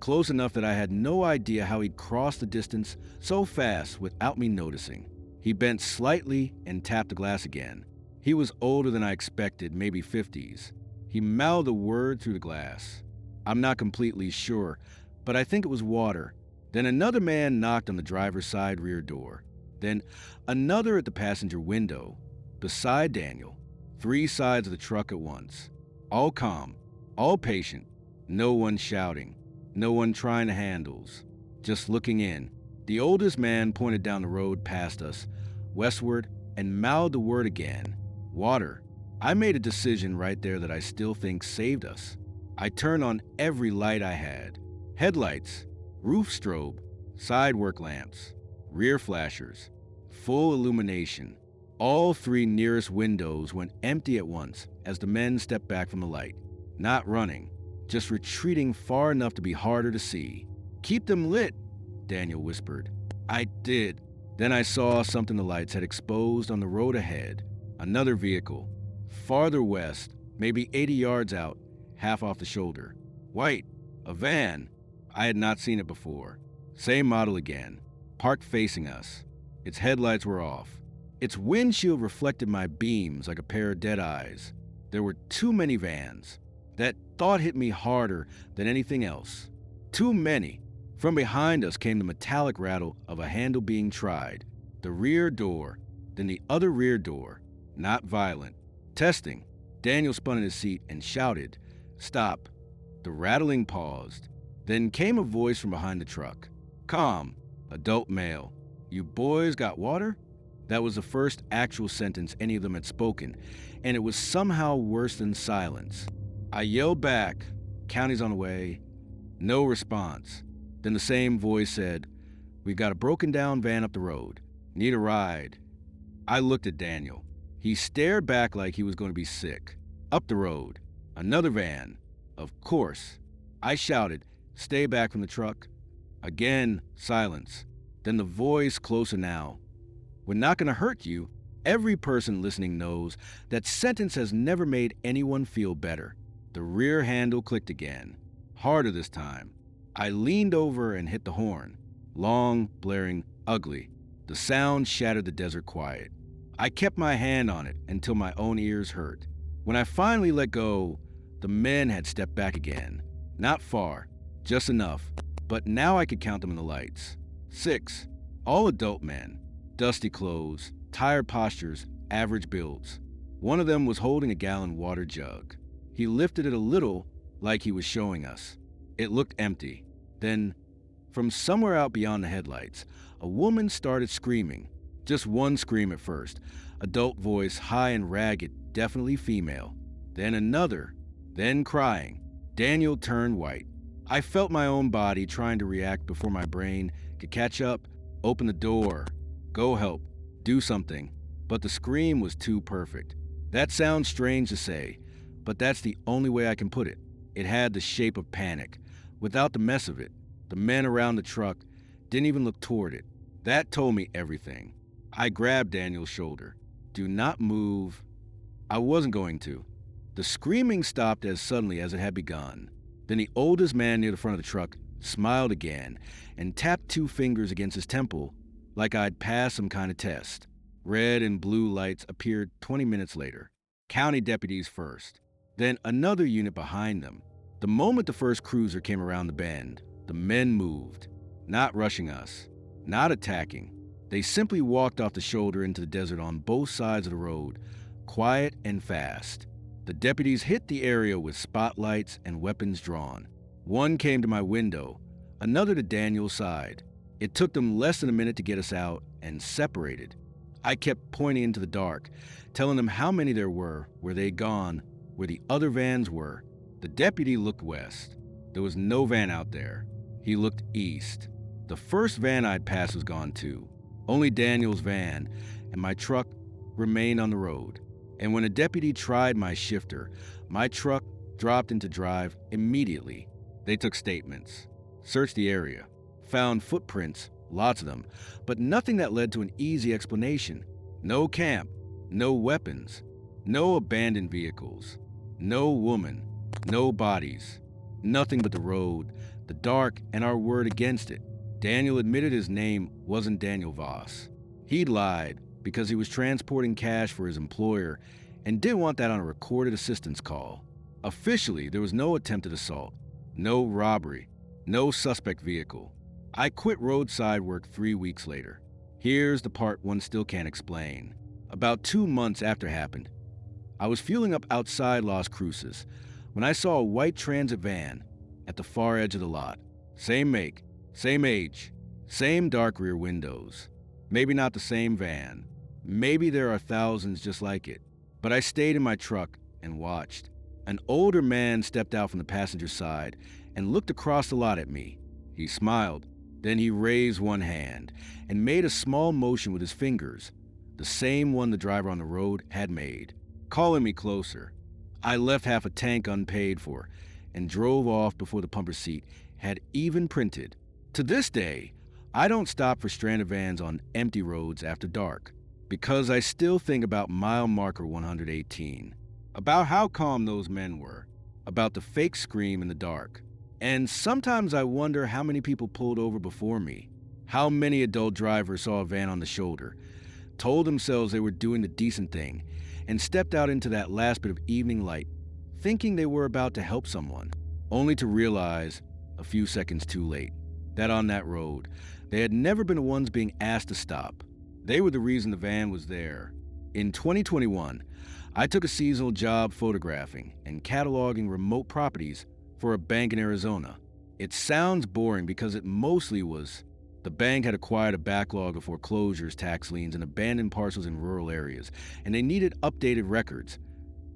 close enough that I had no idea how he'd crossed the distance so fast without me noticing. He bent slightly and tapped the glass again. He was older than I expected, maybe 50s. He mouthed a word through the glass. I'm not completely sure, but I think it was water. Then another man knocked on the driver's side rear door. Then another at the passenger window, beside Daniel. 3 sides of the truck at once. All calm, all patient, no one shouting, no one trying to handles, just looking in. The oldest man pointed down the road past us, westward, and mouthed the word again. Water. I made a decision right there that I still think saved us. I turned on every light I had. Headlights, roof strobe, side work lamps, rear flashers, full illumination. All 3 nearest windows went empty at once as the men stepped back from the light. Not running, just retreating far enough to be harder to see. "Keep them lit," Daniel whispered. I did. Then I saw something the lights had exposed on the road ahead. Another vehicle, farther west, maybe 80 yards out, half off the shoulder. White. A van. I had not seen it before. Same model again. Parked facing us. Its headlights were off. Its windshield reflected my beams like a pair of dead eyes. There were too many vans. That thought hit me harder than anything else. Too many. From behind us came the metallic rattle of a handle being tried. The rear door, then the other rear door. Not violent. Testing. Daniel spun in his seat and shouted, "Stop." The rattling paused. Then came a voice from behind the truck. Calm. Adult male. "You boys got water?" That was the first actual sentence any of them had spoken, and it was somehow worse than silence. I yelled back, "County's on the way." No response. Then the same voice said, "We've got a broken down van up the road. Need a ride." I looked at Daniel. He stared back like he was going to be sick. Up the road. Another van. Of course. I shouted, "Stay back from the truck." Again, silence. Then the voice closer now. "We're not going to hurt you." Every person listening knows that sentence has never made anyone feel better. The rear handle clicked again. Harder this time. I leaned over and hit the horn. Long, blaring, ugly. The sound shattered the desert quiet. I kept my hand on it until my own ears hurt. When I finally let go, the men had stepped back again. Not far, just enough, but now I could count them in the lights. 6. All adult men. Dusty clothes, tired postures, average builds. One of them was holding a gallon water jug. He lifted it a little, like he was showing us. It looked empty. Then, from somewhere out beyond the headlights, a woman started screaming. Just one scream at first. Adult voice, high and ragged, definitely female. Then another. Then crying. Daniel turned white. I felt my own body trying to react before my brain could catch up, open the door, go help, do something. But the scream was too perfect. That sounds strange to say, but that's the only way I can put it. It had the shape of panic, without the mess of it. The men around the truck didn't even look toward it. That told me everything. I grabbed Daniel's shoulder. "Do not move." I wasn't going to. The screaming stopped as suddenly as it had begun. Then the oldest man near the front of the truck smiled again and tapped 2 fingers against his temple like I'd passed some kind of test. Red and blue lights appeared 20 minutes later. County deputies first. Then another unit behind them. The moment the first cruiser came around the bend, the men moved. Not rushing us. Not attacking. They simply walked off the shoulder into the desert on both sides of the road, quiet and fast. The deputies hit the area with spotlights and weapons drawn. One came to my window, another to Daniel's side. It took them less than a minute to get us out and separated. I kept pointing into the dark, telling them how many there were, where they'd gone, where the other vans were. The deputy looked west. There was no van out there. He looked east. The first van I'd passed was gone too. Only Daniel's van and my truck remained on the road. And when a deputy tried my shifter, my truck dropped into drive immediately. They took statements, searched the area, found footprints, lots of them, but nothing that led to an easy explanation. No camp, no weapons, no abandoned vehicles, no woman, no bodies, nothing but the road, the dark, and our word against it. Daniel admitted his name wasn't Daniel Voss. He'd lied because he was transporting cash for his employer and didn't want that on a recorded assistance call. Officially, there was no attempted assault, no robbery, no suspect vehicle. I quit roadside work 3 weeks later. Here's the part one still can't explain. About 2 months after it happened, I was fueling up outside Las Cruces when I saw a white transit van at the far edge of the lot. Same make, same age, same dark rear windows. Maybe not the same van. Maybe there are thousands just like it. But I stayed in my truck and watched. An older man stepped out from the passenger side and looked across the lot at me. He smiled. Then he raised one hand and made a small motion with his fingers, the same one the driver on the road had made, calling me closer. I left half a tank unpaid for and drove off before the pumper seat had even printed. To this day, I don't stop for stranded vans on empty roads after dark, because I still think about mile marker 118, about how calm those men were. about the fake scream in the dark. And sometimes I wonder how many people pulled over before me. How many adult drivers saw a van on the shoulder, told themselves they were doing the decent thing, and stepped out into that last bit of evening light, thinking they were about to help someone, only to realize, a few seconds too late, that on that road, they had never been the ones being asked to stop. They were the reason the van was there. In 2021, I took a seasonal job photographing and cataloging remote properties for a bank in Arizona. It sounds boring because it mostly was. The bank had acquired a backlog of foreclosures, tax liens, and abandoned parcels in rural areas, and they needed updated records.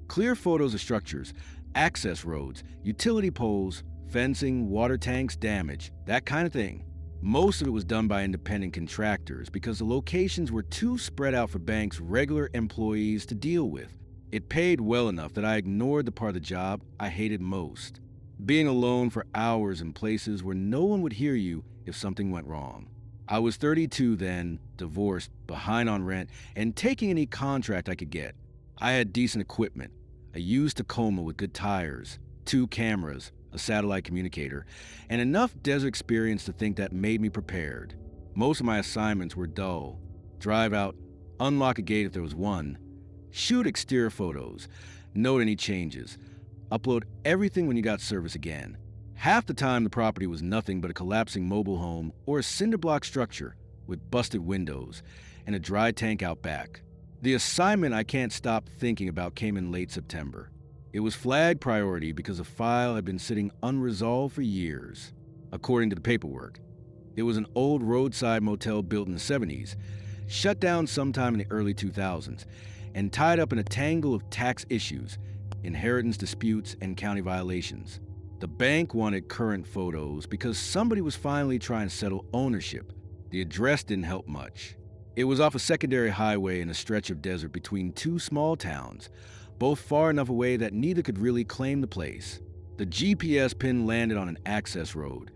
Clear photos of structures, access roads, utility poles, fencing, water tanks, damage, that kind of thing. Most of it was done by independent contractors because the locations were too spread out for banks' regular employees to deal with. It paid well enough that I ignored the part of the job I hated most. Being alone for hours in places where no one would hear you if something went wrong. I was 32 then, divorced, behind on rent, and taking any contract I could get. I had decent equipment, a used Tacoma with good tires, 2 cameras, a satellite communicator, and enough desert experience to think that made me prepared. Most of my assignments were dull. Drive out, unlock a gate if there was one, shoot exterior photos, note any changes, upload everything when you got service again. Half the time the property was nothing but a collapsing mobile home or a cinder block structure with busted windows and a dry tank out back. The assignment I can't stop thinking about came in late September. It was flagged priority because a file had been sitting unresolved for years. According to the paperwork, it was an old roadside motel built in the 70s, shut down sometime in the early 2000s, and tied up in a tangle of tax issues, inheritance disputes, and county violations. The bank wanted current photos because somebody was finally trying to settle ownership. The address didn't help much. It was off a secondary highway in a stretch of desert between 2 small towns, both far enough away that neither could really claim the place. The GPS pin landed on an access road,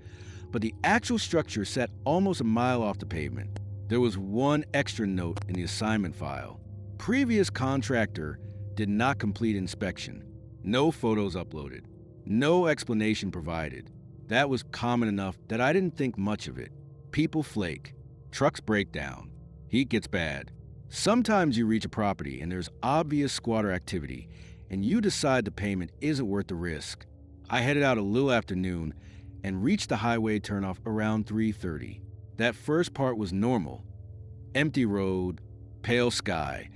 but the actual structure sat almost a mile off the pavement. There was one extra note in the assignment file. Previous contractor did not complete inspection. No photos uploaded. No explanation provided. That was common enough that I didn't think much of it. People flake. Trucks break down. Heat gets bad. Sometimes you reach a property and there's obvious squatter activity, and you decide the payment isn't worth the risk. I headed out a little after noon and reached the highway turnoff around 3:30. That first part was normal. Empty road, pale sky,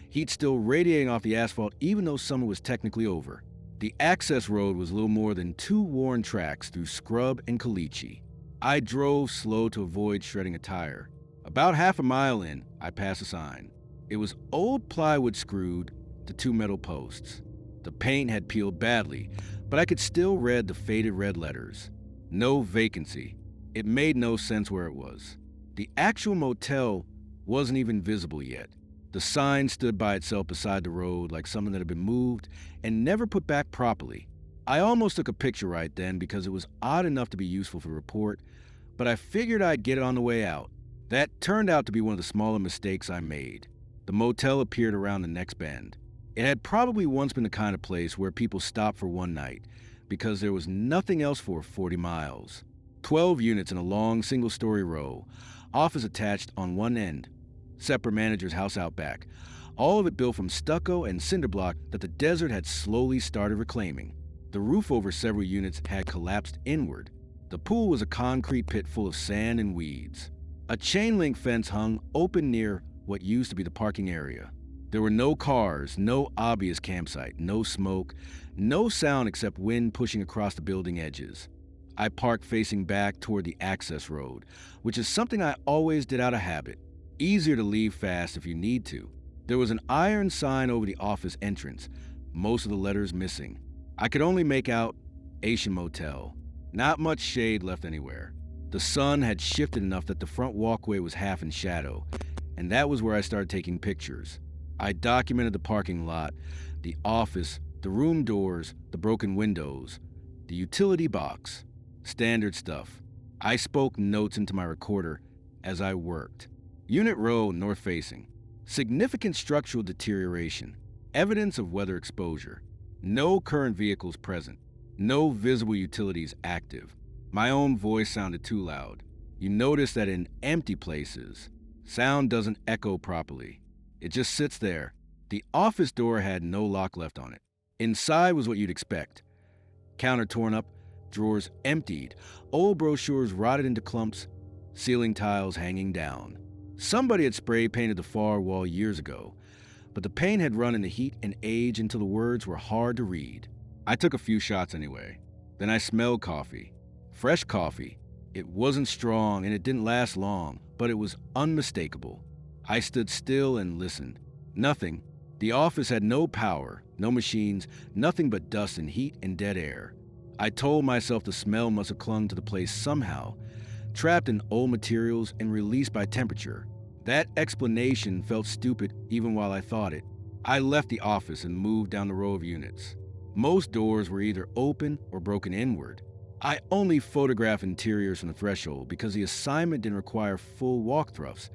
heat still radiating off the asphalt even though summer was technically over. The access road was little more than 2 worn tracks through scrub and caliche. I drove slow to avoid shredding a tire. About half a mile in, I passed a sign. It was old plywood screwed to 2 metal posts. The paint had peeled badly, but I could still read the faded red letters. No vacancy. It made no sense where it was. The actual motel wasn't even visible yet. The sign stood by itself beside the road like something that had been moved and never put back properly. I almost took a picture right then because it was odd enough to be useful for the report, but I figured I'd get it on the way out. That turned out to be one of the smaller mistakes I made. The motel appeared around the next bend. It had probably once been the kind of place where people stopped for one night because there was nothing else for 40 miles. 12 units in a long single-story row, office attached on one end, separate manager's house out back, all of it built from stucco and cinder block that the desert had slowly started reclaiming. The roof over several units had collapsed inward. The pool was a concrete pit full of sand and weeds. A chain-link fence hung open near what used to be the parking area. There were no cars, no obvious campsite, no smoke, no sound except wind pushing across the building edges. I parked facing back toward the access road, which is something I always did out of habit. Easier to leave fast if you need to. There was an iron sign over the office entrance, most of the letters missing. I could only make out Asian Motel. Not much shade left anywhere. The sun had shifted enough that the front walkway was half in shadow, and that was where I started taking pictures. I documented the parking lot, the office, the room doors, the broken windows, the utility box. Standard stuff. I spoke notes into my recorder as I worked. Unit row north facing. Significant structural deterioration. Evidence of weather exposure. No current vehicles present. No visible utilities active. My own voice sounded too loud. You notice that in empty places, sound doesn't echo properly. It just sits there. The office door had no lock left on it. Inside was what you'd expect. Counter torn up, drawers emptied, old brochures rotted into clumps, ceiling tiles hanging down. Somebody had spray painted the far wall years ago, but the paint had run into heat and age until the words were hard to read. I took a few shots anyway. Then I smelled coffee. Fresh coffee. It wasn't strong and it didn't last long, but it was unmistakable. I stood still and listened. Nothing. The office had no power, no machines, nothing but dust and heat and dead air. I told myself the smell must have clung to the place somehow, trapped in old materials and released by temperature. That explanation felt stupid even while I thought it. I left the office and moved down the row of units. Most doors were either open or broken inward. I only photographed interiors from the threshold because the assignment didn't require full walkthroughs,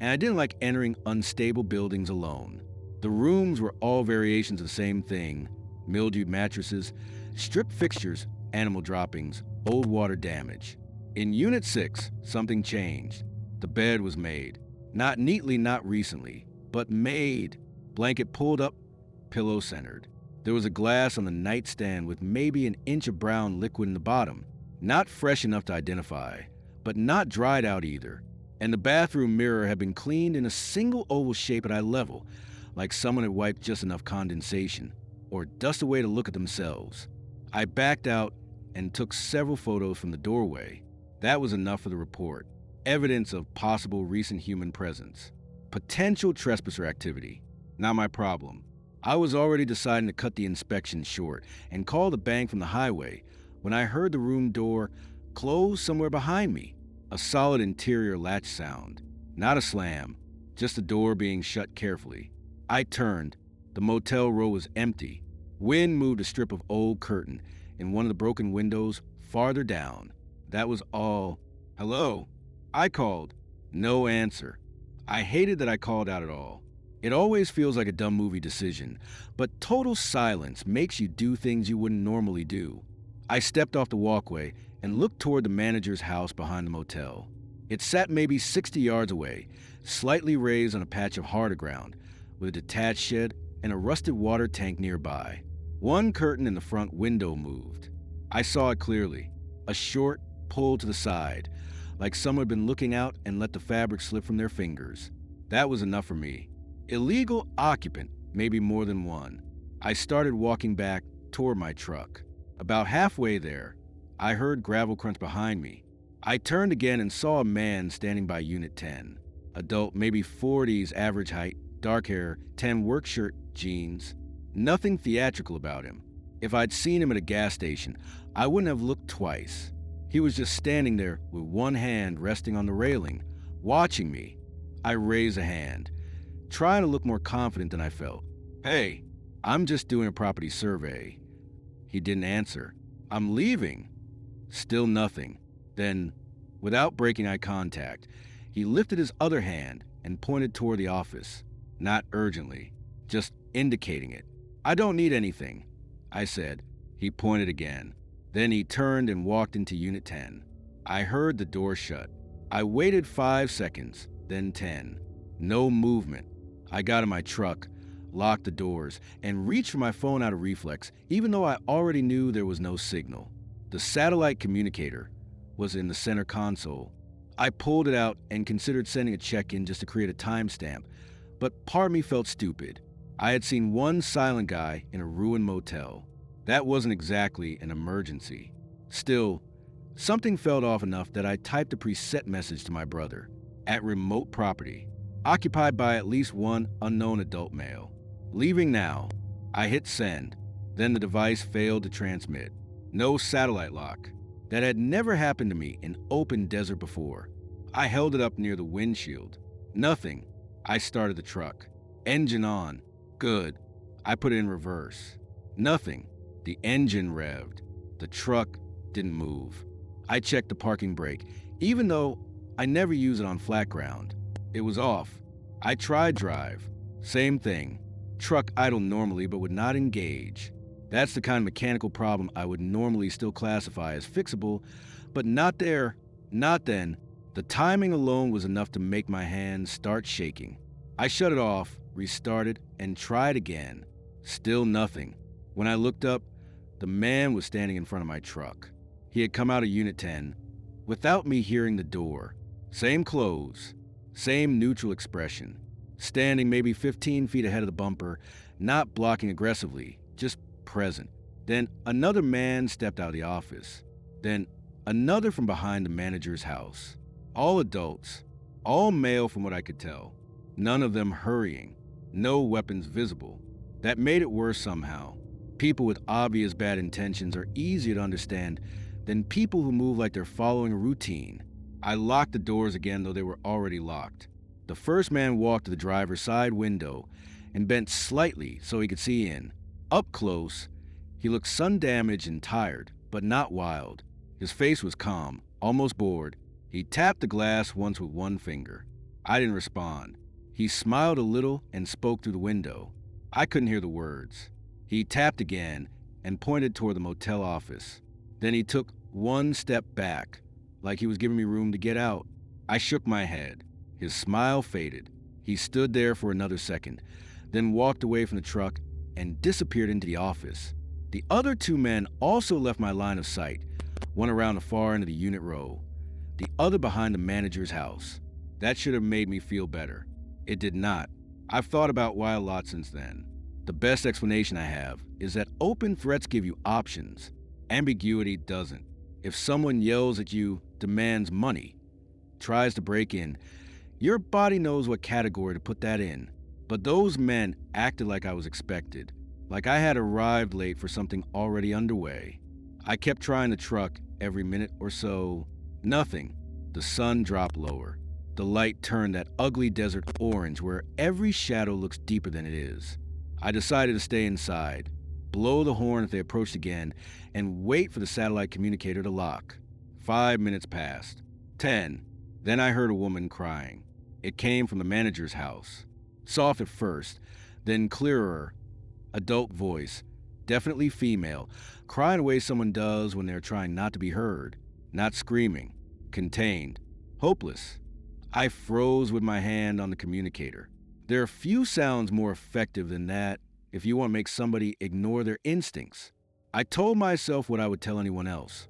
and I didn't like entering unstable buildings alone. The rooms were all variations of the same thing: mildewed mattresses, stripped fixtures, animal droppings, old water damage. In Unit 6, something changed. The bed was made. Not neatly, not recently, but made. Blanket pulled up, pillow centered. There was a glass on the nightstand with maybe an inch of brown liquid in the bottom. Not fresh enough to identify, but not dried out either. And the bathroom mirror had been cleaned in a single oval shape at eye level, like someone had wiped just enough condensation, or dust away to look at themselves. I backed out and took several photos from the doorway. That was enough for the report. Evidence of possible recent human presence. Potential trespasser activity. Not my problem. I was already deciding to cut the inspection short and call the bank from the highway when I heard the room door close somewhere behind me. A solid interior latch sound. Not a slam, just the door being shut carefully. I turned. The motel row was empty. Wind moved a strip of old curtain in one of the broken windows farther down. That was all. Hello? I called. No answer. I hated that I called out at all. It always feels like a dumb movie decision, but total silence makes you do things you wouldn't normally do. I stepped off the walkway and looked toward the manager's house behind the motel. It sat maybe 60 yards away, slightly raised on a patch of harder ground, with a detached shed and a rusted water tank nearby. One curtain in the front window moved. I saw it clearly. A short pull to the side, like someone had been looking out and let the fabric slip from their fingers. That was enough for me. Illegal occupant, maybe more than one. I started walking back toward my truck. About halfway there, I heard gravel crunch behind me. I turned again and saw a man standing by Unit 10. Adult, maybe 40s, average height, dark hair, tan work shirt, jeans. Nothing theatrical about him. If I'd seen him at a gas station, I wouldn't have looked twice. He was just standing there with one hand resting on the railing, watching me. I raised a hand, trying to look more confident than I felt. Hey, I'm just doing a property survey. He didn't answer. I'm leaving. Still nothing. Then, without breaking eye contact, he lifted his other hand and pointed toward the office. Not urgently, just indicating it. I don't need anything, I said. He pointed again. Then he turned and walked into Unit 10. I heard the door shut. I waited 5 seconds, then 10. No movement. I got in my truck, locked the doors, and reached for my phone out of reflex, even though I already knew there was no signal. The satellite communicator was in the center console. I pulled it out and considered sending a check-in just to create a timestamp, but part of me felt stupid. I had seen one silent guy in a ruined motel. That wasn't exactly an emergency. Still, something felt off enough that I typed a preset message to my brother. At remote property. Occupied by at least one unknown adult male. Leaving now. I hit send. Then the device failed to transmit. No satellite lock. That had never happened to me in open desert before. I held it up near the windshield. Nothing. I started the truck. Engine on. Good. I put it in reverse. Nothing. The engine revved. The truck didn't move. I checked the parking brake, even though I never use it on flat ground. It was off. I tried drive. Same thing. Truck idled normally but would not engage. That's the kind of mechanical problem I would normally still classify as fixable, but not there, not then. The timing alone was enough to make my hands start shaking. I shut it off, restarted, and tried again. Still nothing. When I looked up, the man was standing in front of my truck. He had come out of Unit 10 without me hearing the door. Same clothes, same neutral expression. Standing maybe 15 feet ahead of the bumper, not blocking aggressively, just present. Then another man stepped out of the office. Then another from behind the manager's house. All adults, all male from what I could tell. None of them hurrying, no weapons visible. That made it worse somehow. People with obvious bad intentions are easier to understand than people who move like they're following a routine. I locked the doors again, though they were already locked. The first man walked to the driver's side window and bent slightly so he could see in. Up close, he looked sun-damaged and tired, but not wild. His face was calm, almost bored. He tapped the glass once with one finger. I didn't respond. He smiled a little and spoke through the window. I couldn't hear the words. He tapped again and pointed toward the motel office. Then he took one step back, like he was giving me room to get out. I shook my head. His smile faded. He stood there for another second, then walked away from the truck and disappeared into the office. The other two men also left my line of sight, one around the far end of the unit row, the other behind the manager's house. That should have made me feel better. It did not. I've thought about why a lot since then. The best explanation I have is that open threats give you options. Ambiguity doesn't. If someone yells at you, demands money, tries to break in, your body knows what category to put that in. But those men acted like I was expected, like I had arrived late for something already underway. I kept trying the truck every minute or so. Nothing. The sun dropped lower. The light turned that ugly desert orange where every shadow looks deeper than it is. I decided to stay inside, blow the horn if they approached again, and wait for the satellite communicator to lock. 5 minutes passed. 10. Then I heard a woman crying. It came from the manager's house. Soft at first, then clearer. Adult voice, definitely female, crying the way someone does when they're trying not to be heard. Not screaming. Contained. Hopeless. I froze with my hand on the communicator. There are few sounds more effective than that if you want to make somebody ignore their instincts. I told myself what I would tell anyone else.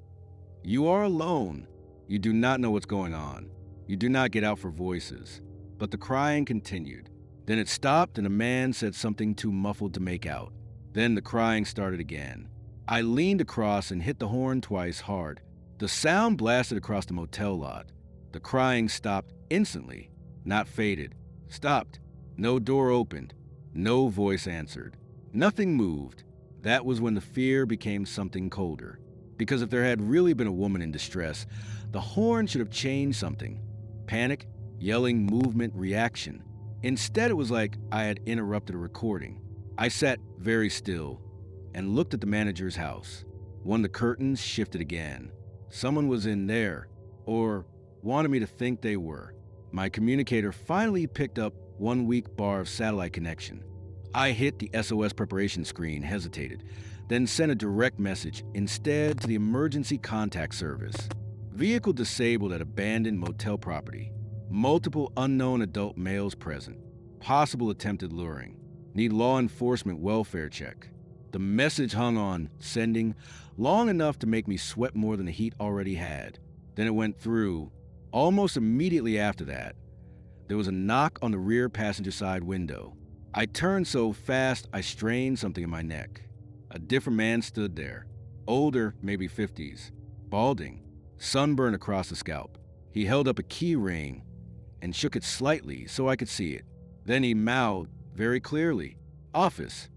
You are alone. You do not know what's going on. You do not get out for voices. But the crying continued. Then it stopped and a man said something too muffled to make out. Then the crying started again. I leaned across and hit the horn twice hard. The sound blasted across the motel lot. The crying stopped instantly, not faded. Stopped. No door opened. No voice answered. Nothing moved. That was when the fear became something colder. Because if there had really been a woman in distress, the horn should have changed something. Panic, yelling, movement, reaction. Instead, it was like I had interrupted a recording. I sat very still and looked at the manager's house. One of the curtains shifted again. Someone was in there, or wanted me to think they were. My communicator finally picked up 1 weak bar of satellite connection. I hit the SOS preparation screen, hesitated, then sent a direct message instead to the emergency contact service. Vehicle disabled at abandoned motel property. Multiple unknown adult males present. Possible attempted luring. Need law enforcement welfare check. The message hung on sending long enough to make me sweat more than the heat already had. Then it went through. Almost immediately after that, there was a knock on the rear passenger side window. I turned so fast I strained something in my neck. A different man stood there. Older, maybe 50s. Balding. Sunburn across the scalp. He held up a key ring and shook it slightly so I could see it. Then he mouthed very clearly, "Office."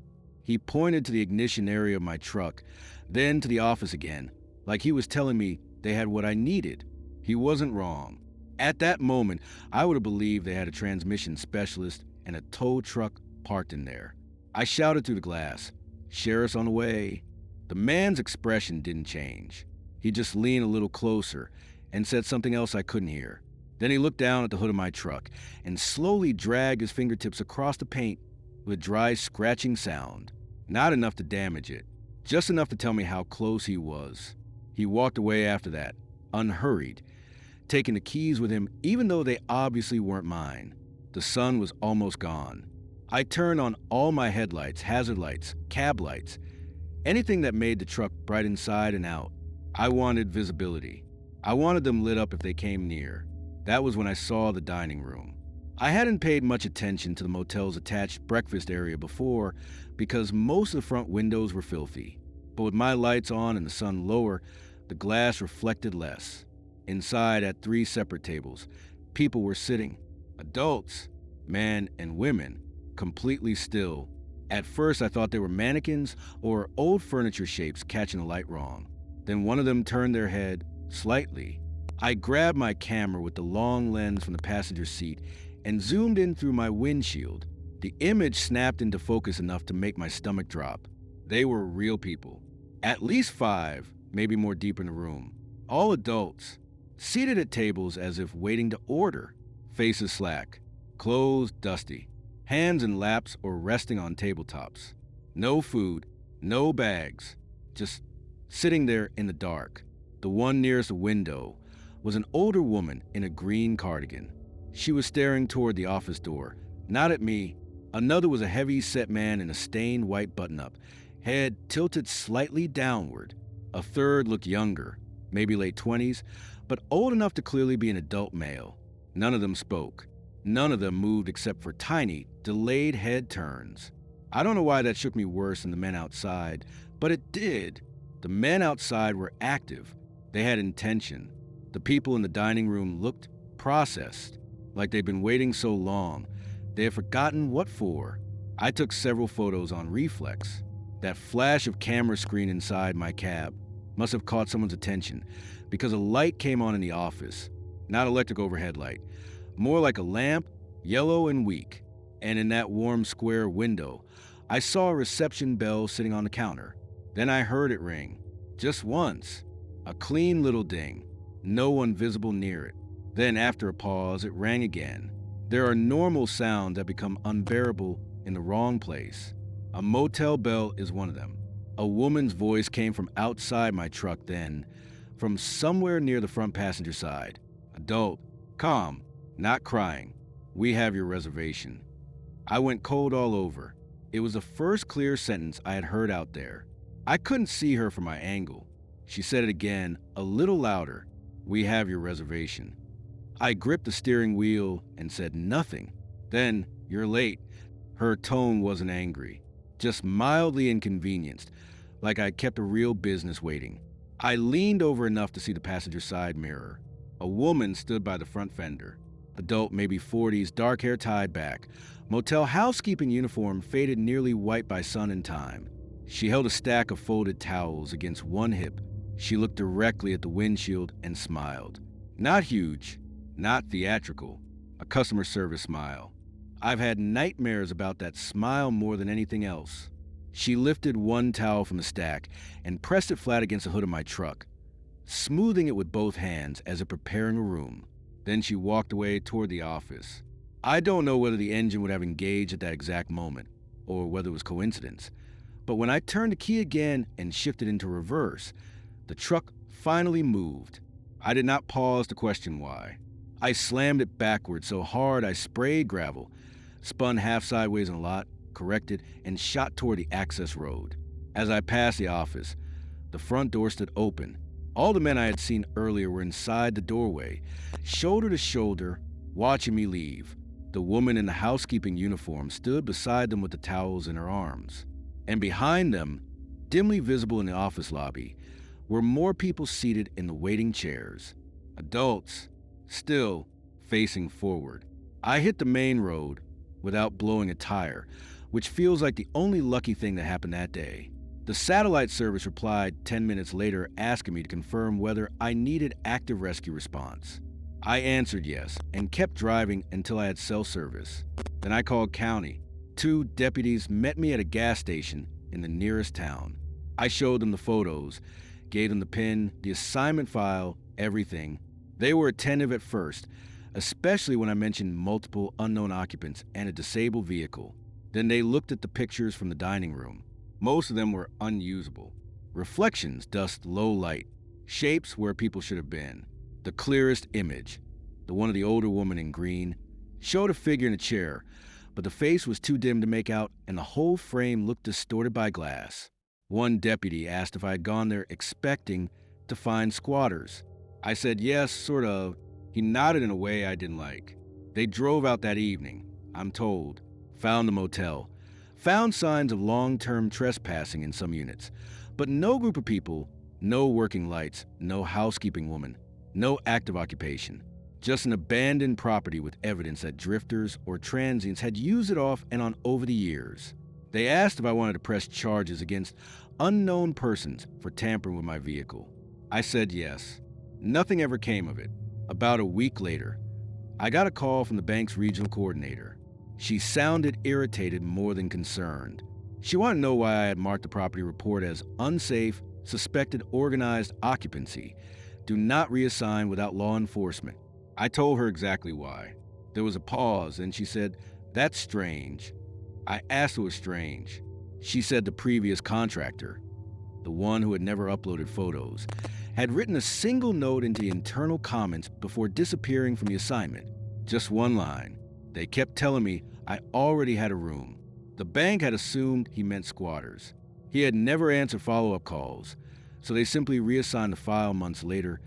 He pointed to the ignition area of my truck, then to the office again, like he was telling me they had what I needed. He wasn't wrong. At that moment, I would have believed they had a transmission specialist and a tow truck parked in there. I shouted through the glass, "Sheriff's on the way." The man's expression didn't change. He just leaned a little closer and said something else I couldn't hear. Then he looked down at the hood of my truck and slowly dragged his fingertips across the paint with a dry scratching sound. Not enough to damage it, just enough to tell me how close he was. He walked away after that, unhurried, taking the keys with him even though they obviously weren't mine. The sun was almost gone. I turned on all my headlights, hazard lights, cab lights, anything that made the truck bright inside and out. I wanted visibility. I wanted them lit up if they came near. That was when I saw the dining room. I hadn't paid much attention to the motel's attached breakfast area before because most of the front windows were filthy. But with my lights on and the sun lower, the glass reflected less. Inside, at 3 separate tables, people were sitting. Adults, men and women, completely still. At first, I thought they were mannequins or old furniture shapes catching the light wrong. Then one of them turned their head slightly. I grabbed my camera with the long lens from the passenger seat and zoomed in through my windshield. The image snapped into focus enough to make my stomach drop. They were real people. At least 5, maybe more deep in the room. All adults, seated at tables as if waiting to order. Faces slack, clothes dusty, hands in laps or resting on tabletops. No food, no bags, just sitting there in the dark. The one nearest the window was an older woman in a green cardigan. She was staring toward the office door, not at me. Another was a heavy-set man in a stained white button-up, head tilted slightly downward. A third looked younger, maybe late 20s, but old enough to clearly be an adult male. None of them spoke. None of them moved except for tiny, delayed head turns. I don't know why that shook me worse than the men outside, but it did. The men outside were active. They had intention. The people in the dining room looked processed, like they'd been waiting so long. They had forgotten what for. I took several photos on reflex. That flash of camera screen inside my cab must have caught someone's attention because a light came on in the office. Not electric overhead light, more like a lamp, yellow and weak. And in that warm square window, I saw a reception bell sitting on the counter. Then I heard it ring. Just once. A clean little ding. No one visible near it. Then after a pause, it rang again. There are normal sounds that become unbearable in the wrong place. A motel bell is one of them. A woman's voice came from outside my truck then, from somewhere near the front passenger side. Adult, calm, not crying. We have your reservation. I went cold all over. It was the first clear sentence I had heard out there. I couldn't see her from my angle. She said it again, a little louder. We have your reservation. I gripped the steering wheel and said nothing. Then, you're late. Her tone wasn't angry, just mildly inconvenienced, like I'd kept a real business waiting. I leaned over enough to see the passenger side mirror. A woman stood by the front fender. Adult, maybe 40s, dark hair tied back. Motel housekeeping uniform faded nearly white by sun and time. She held a stack of folded towels against one hip. She looked directly at the windshield and smiled. Not huge, not theatrical, a customer service smile. I've had nightmares about that smile more than anything else. She lifted one towel from the stack and pressed it flat against the hood of my truck, smoothing it with both hands as if preparing a room. Then she walked away toward the office. I don't know whether the engine would have engaged at that exact moment, or whether it was coincidence, but when I turned the key again and shifted into reverse, the truck finally moved. I did not pause to question why. I slammed it backward so hard I sprayed gravel, spun half sideways in a lot, corrected, and shot toward the access road. As I passed the office, the front door stood open. All the men I had seen earlier were inside the doorway, shoulder to shoulder, watching me leave. The woman in the housekeeping uniform stood beside them with the towels in her arms. And behind them, dimly visible in the office lobby, were more people seated in the waiting chairs. Adults, still facing forward. I hit the main road without blowing a tire, which feels like the only lucky thing that happened that day. The satellite service replied 10 minutes later asking me to confirm whether I needed active rescue response. I answered yes and kept driving until I had cell service. Then I called county. 2 deputies met me at a gas station in the nearest town. I showed them the photos, gave them the PIN, the assignment file, everything. They were attentive at first, especially when I mentioned multiple unknown occupants and a disabled vehicle. Then they looked at the pictures from the dining room. Most of them were unusable. Reflections dust low light, shapes where people should have been. The clearest image, the one of the older woman in green, showed a figure in a chair, but the face was too dim to make out, and the whole frame looked distorted by glass. One deputy asked if I had gone there expecting to find squatters. I said yes, sort of. He nodded in a way I didn't like. They drove out that evening, I'm told, found the motel, found signs of long-term trespassing in some units, but no group of people, no working lights, no housekeeping woman, no active occupation. Just an abandoned property with evidence that drifters or transients had used it off and on over the years. They asked if I wanted to press charges against unknown persons for tampering with my vehicle. I said yes. Nothing ever came of it. About a week later, I got a call from the bank's regional coordinator. She sounded irritated more than concerned. She wanted to know why I had marked the property report as unsafe, suspected organized occupancy. Do not reassign without law enforcement. I told her exactly why. There was a pause, and she said, "That's strange." I asked what was strange. She said the previous contractor, the one who had never uploaded photos, had written a single note into the internal comments before disappearing from the assignment. Just one line. They kept telling me I already had a room. The bank had assumed he meant squatters. He had never answered follow-up calls, so they simply reassigned the file months later,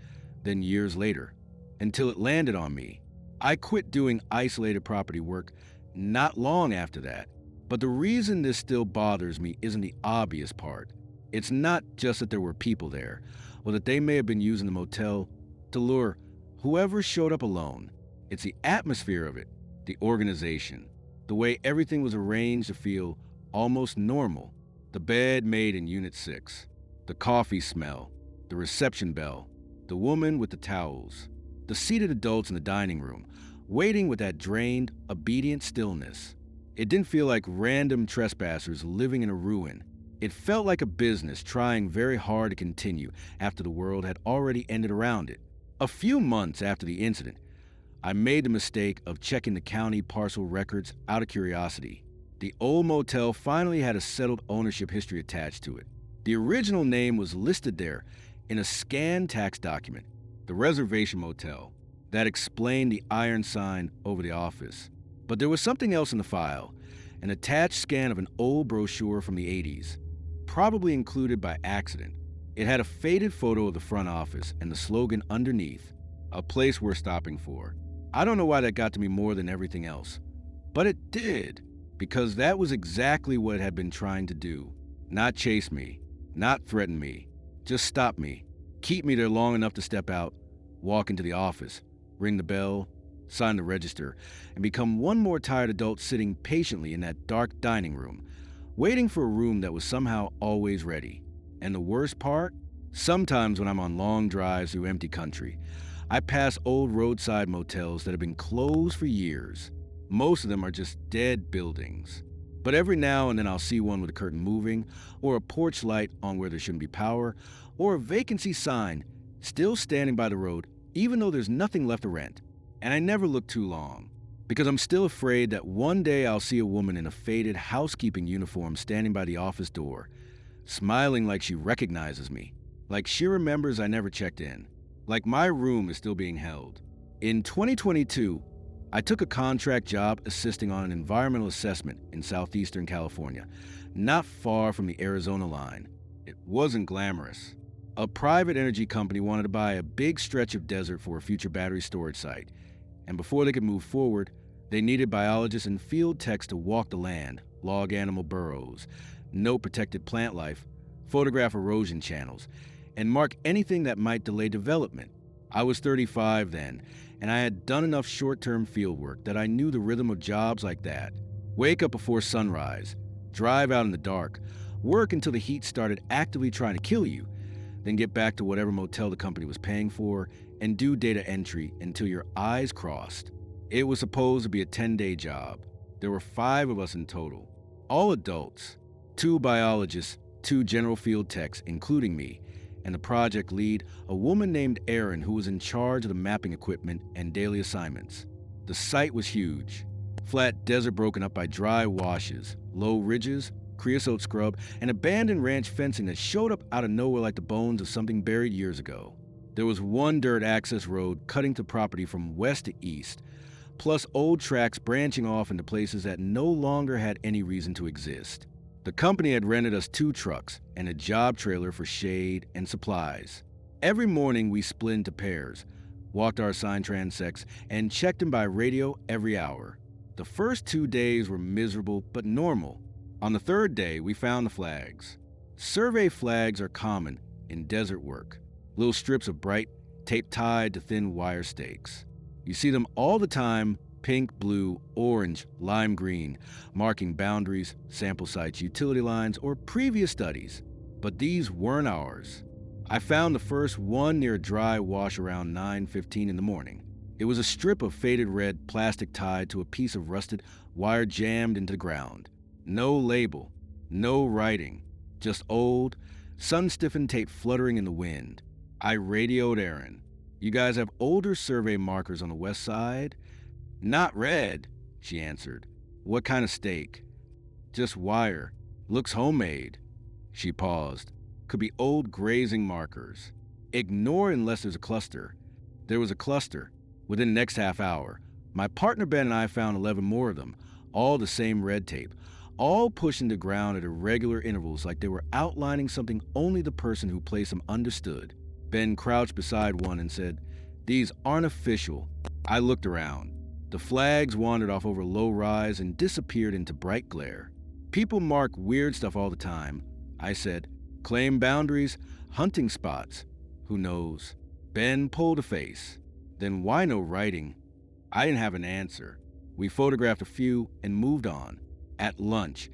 then years later, until it landed on me. I quit doing isolated property work not long after that. But the reason this still bothers me isn't the obvious part. It's not just that there were people there, or that they may have been using the motel to lure whoever showed up alone. It's the atmosphere of it, the organization, the way everything was arranged to feel almost normal. The bed made in Unit 6, the coffee smell, the reception bell, the woman with the towels, the seated adults in the dining room, waiting with that drained, obedient stillness. It didn't feel like random trespassers living in a ruin. It felt like a business trying very hard to continue after the world had already ended around it. A few months after the incident, I made the mistake of checking the county parcel records out of curiosity. The old motel finally had a settled ownership history attached to it. The original name was listed there in a scanned tax document, the Reservation Motel, that explained the iron sign over the office. But there was something else in the file, an attached scan of an old brochure from the 80s, probably included by accident. It had a faded photo of the front office and the slogan underneath, "A place worth stopping for." I don't know why that got to me more than everything else, but it did, because that was exactly what it had been trying to do. Not chase me, not threaten me, just stop me, keep me there long enough to step out, walk into the office, ring the bell, sign the register, and become one more tired adult sitting patiently in that dark dining room, waiting for a room that was somehow always ready. And the worst part? Sometimes when I'm on long drives through empty country, I pass old roadside motels that have been closed for years. Most of them are just dead buildings. But every now and then I'll see one with a curtain moving, or a porch light on where there shouldn't be power, or a vacancy sign still standing by the road, even though there's nothing left to rent. And I never look too long, because I'm still afraid that one day I'll see a woman in a faded housekeeping uniform standing by the office door, smiling like she recognizes me, like she remembers I never checked in, like my room is still being held. In 2022, I took a contract job assisting on an environmental assessment in southeastern California, not far from the Arizona line. It wasn't glamorous. A private energy company wanted to buy a big stretch of desert for a future battery storage site, and before they could move forward, they needed biologists and field techs to walk the land, log animal burrows, note protected plant life, photograph erosion channels, and mark anything that might delay development. I was 35 then, and I had done enough short-term field work that I knew the rhythm of jobs like that. Wake up before sunrise, drive out in the dark, work until the heat started actively trying to kill you, then get back to whatever motel the company was paying for, and do data entry until your eyes crossed. It was supposed to be a 10-day job. There were 5 of us in total, all adults, 2 biologists, 2 general field techs, including me, and the project lead, a woman named Erin who was in charge of the mapping equipment and daily assignments. The site was huge. Flat desert broken up by dry washes, low ridges, creosote scrub, and abandoned ranch fencing that showed up out of nowhere like the bones of something buried years ago. There was one dirt access road cutting the property from west to east, plus old tracks branching off into places that no longer had any reason to exist. The company had rented us 2 trucks and a job trailer for shade and supplies. Every morning we split into pairs, walked our assigned transects, and checked in by radio every hour. The first 2 days were miserable but normal. On the 3rd day, we found the flags. Survey flags are common in desert work. Little strips of bright tape tied to thin wire stakes. You see them all the time, pink, blue, orange, lime green, marking boundaries, sample sites, utility lines, or previous studies. But these weren't ours. I found the first one near a dry wash around 9:15 in the morning. It was a strip of faded red plastic tied to a piece of rusted wire jammed into the ground. No label, no writing, just old, sun-stiffened tape fluttering in the wind. I radioed Erin. "You guys have older survey markers on the west side?" "Not red," she answered. "What kind of stake?" "Just wire. Looks homemade." She paused. "Could be old grazing markers. Ignore unless there's a cluster." There was a cluster. Within the next half hour, my partner Ben and I found 11 more of them, all the same red tape, all pushed into ground at irregular intervals like they were outlining something only the person who placed them understood. Ben crouched beside one and said, "These aren't official." I looked around. The flags wandered off over a low rise and disappeared into bright glare. "People mark weird stuff all the time," I said. "Claim boundaries, hunting spots. Who knows?" Ben pulled a face. "Then why no writing?" I didn't have an answer. We photographed a few and moved on. At lunch,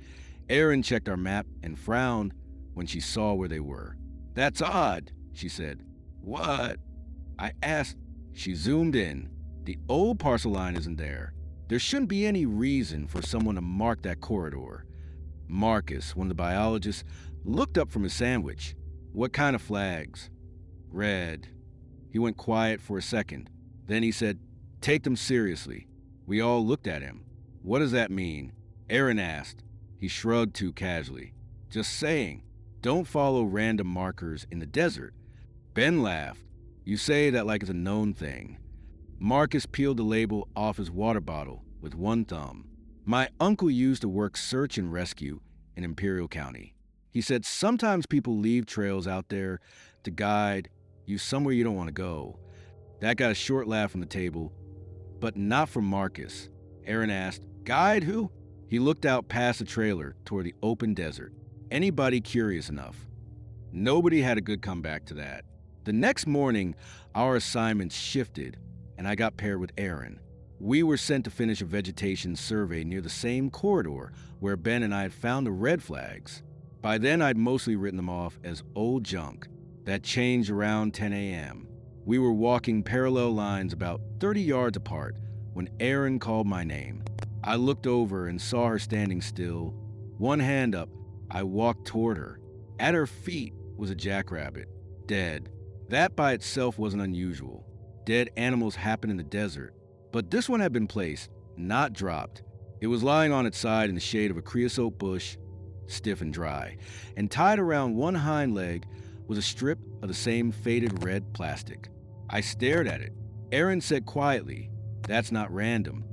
Erin checked our map and frowned when she saw where they were. "That's odd," she said. "What?" I asked. She zoomed in. The old parcel line isn't there. There shouldn't be any reason for someone to mark that corridor. Marcus, one of the biologists, looked up from his sandwich. "What kind of flags?" "Red." He went quiet for a second. Then he said, "Take them seriously." We all looked at him. "What does that mean?" Erin asked. He shrugged too casually. "Just saying, don't follow random markers in the desert." Ben laughed. "You say that like it's a known thing." Marcus peeled the label off his water bottle with one thumb. "My uncle used to work search and rescue in Imperial County. He said sometimes people leave trails out there to guide you somewhere you don't want to go." That got a short laugh from the table, but not from Marcus. Erin asked, "Guide who?" He looked out past the trailer toward the open desert. "Anybody curious enough." Nobody had a good comeback to that. The next morning, our assignments shifted, and I got paired with Erin. We were sent to finish a vegetation survey near the same corridor where Ben and I had found the red flags. By then, I'd mostly written them off as old junk. That changed around 10 a.m. We were walking parallel lines about 30 yards apart when Erin called my name. I looked over and saw her standing still, one hand up. I walked toward her. At her feet was a jackrabbit, dead. That by itself wasn't unusual. Dead animals happen in the desert. But this one had been placed, not dropped. It was lying on its side in the shade of a creosote bush, stiff and dry, and tied around one hind leg was a strip of the same faded red plastic. I stared at it. Erin said quietly, "That's not random."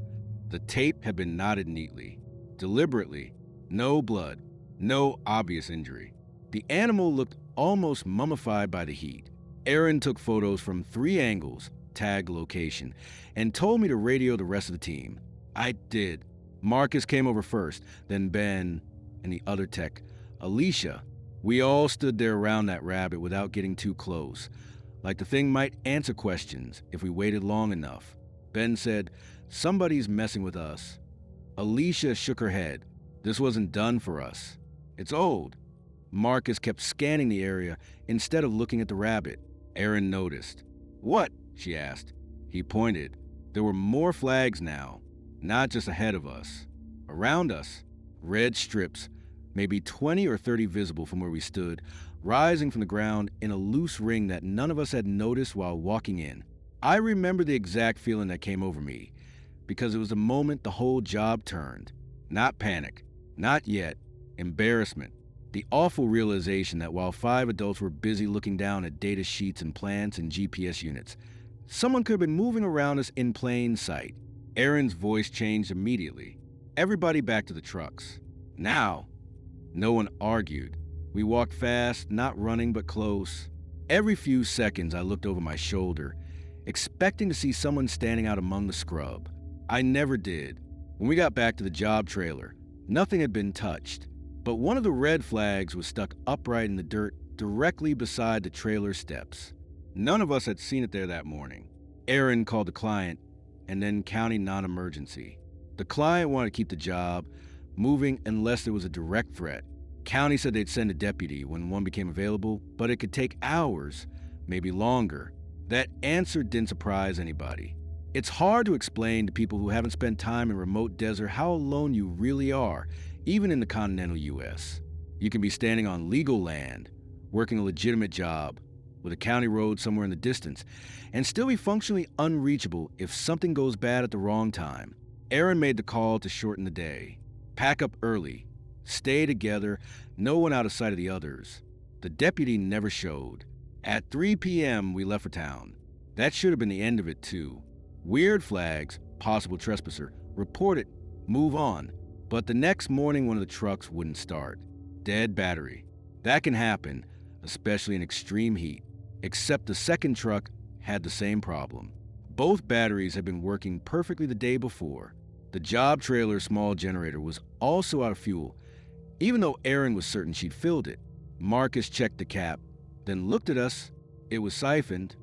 The tape had been knotted neatly, deliberately, no blood, no obvious injury. The animal looked almost mummified by the heat. Erin took photos from 3 angles, tagged location, and told me to radio the rest of the team. I did. Marcus came over first, then Ben, and the other tech, Alicia. We all stood there around that rabbit without getting too close, like the thing might answer questions if we waited long enough. Ben said, "Somebody's messing with us." Alicia shook her head. "This wasn't done for us. It's old." Marcus kept scanning the area instead of looking at the rabbit. Erin noticed. "What?" she asked. He pointed. There were more flags now, not just ahead of us. Around us, red strips, maybe 20 or 30 visible from where we stood, rising from the ground in a loose ring that none of us had noticed while walking in. I remember the exact feeling that came over me, because it was the moment the whole job turned. Not panic, not yet, Embarrassment. The awful realization that while 5 adults were busy looking down at data sheets and plans and GPS units, someone could have been moving around us in plain sight. Aaron's voice changed immediately. Everybody back to the trucks. Now! No one argued. We walked fast, not running but close. Every few seconds I looked over my shoulder, expecting to see someone standing out among the scrub. I never did. When we got back to the job trailer, nothing had been touched, but one of the red flags was stuck upright in the dirt directly beside the trailer steps. None of us had seen it there that morning. Aaron called the client and then county non-emergency. The client wanted to keep the job moving unless there was a direct threat. County said they'd send a deputy when one became available, but it could take hours, maybe longer. That answer didn't surprise anybody. It's hard to explain to people who haven't spent time in remote desert how alone you really are, even in the continental U.S. You can be standing on legal land, working a legitimate job, with a county road somewhere in the distance, and still be functionally unreachable if something goes bad at the wrong time. Aaron made the call to shorten the day. Pack up early. Stay together, no one out of sight of the others. The deputy never showed. At 3 p.m., we left for town. That should have been the end of it, too. Weird flags, possible trespasser, report it, move on. But the next morning, one of the trucks wouldn't start. Dead battery. That can happen, especially in extreme heat. Except the second truck had the same problem. Both batteries had been working perfectly the day before. The job trailer's small generator was also out of fuel, even though Aaron was certain she'd filled it. Marcus checked the cap, then looked at us. It was siphoned.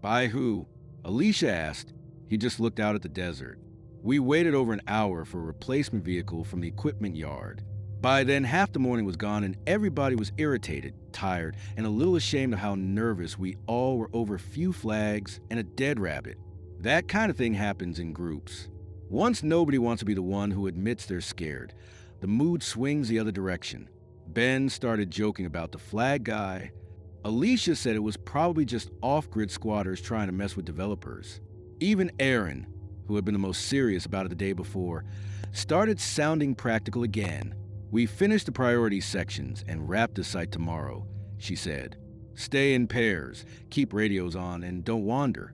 By who? Alicia asked. He just looked out at the desert. We waited over an hour for a replacement vehicle from the equipment yard. By then, half the morning was gone and everybody was irritated, tired, and a little ashamed of how nervous we all were over a few flags and a dead rabbit. That kind of thing happens in groups. Once nobody wants to be the one who admits they're scared, the mood swings the other direction. Ben started joking about the flag guy. Alicia said it was probably just off-grid squatters trying to mess with developers. Even Aaron, who had been the most serious about it the day before, started sounding practical again. We finished the priority sections and wrap the site tomorrow, she said. Stay in pairs, keep radios on, and don't wander.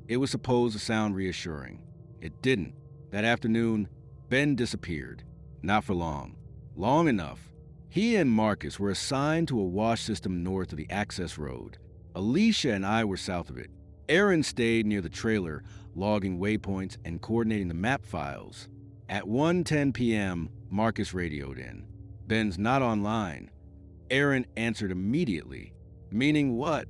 It was supposed to sound reassuring. It didn't. That afternoon, Ben disappeared. Not for long. Long enough. He and Marcus were assigned to a wash system north of the access road. Alicia and I were south of it. Aaron stayed near the trailer, logging waypoints and coordinating the map files. At 1:10 p.m., Marcus radioed in. Ben's not online. Aaron answered immediately. Meaning what?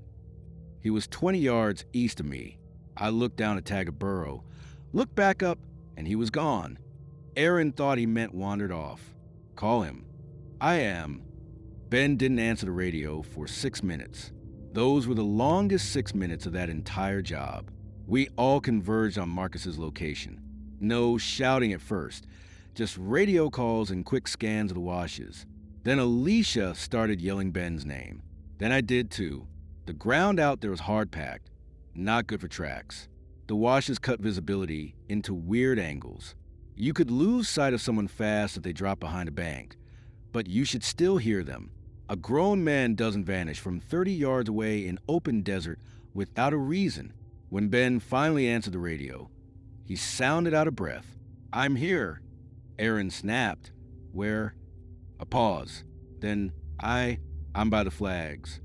He was 20 yards east of me. I looked down to tag a burrow, looked back up, and he was gone. Aaron thought he meant wandered off. Call him. I am. Ben didn't answer the radio for 6 minutes. Those were the longest 6 minutes of that entire job. We all converged on Marcus's location. No shouting at first, just radio calls and quick scans of the washes. Then Alicia started yelling Ben's name. Then I did too. The ground out there was hard-packed, not good for tracks. The washes cut visibility into weird angles. You could lose sight of someone fast if they drop behind a bank, but you should still hear them. A grown man doesn't vanish from 30 yards away in open desert without a reason. When Ben finally answered the radio, he sounded out of breath. I'm here. Aaron snapped. Where? A pause. Then, I'm by the flags.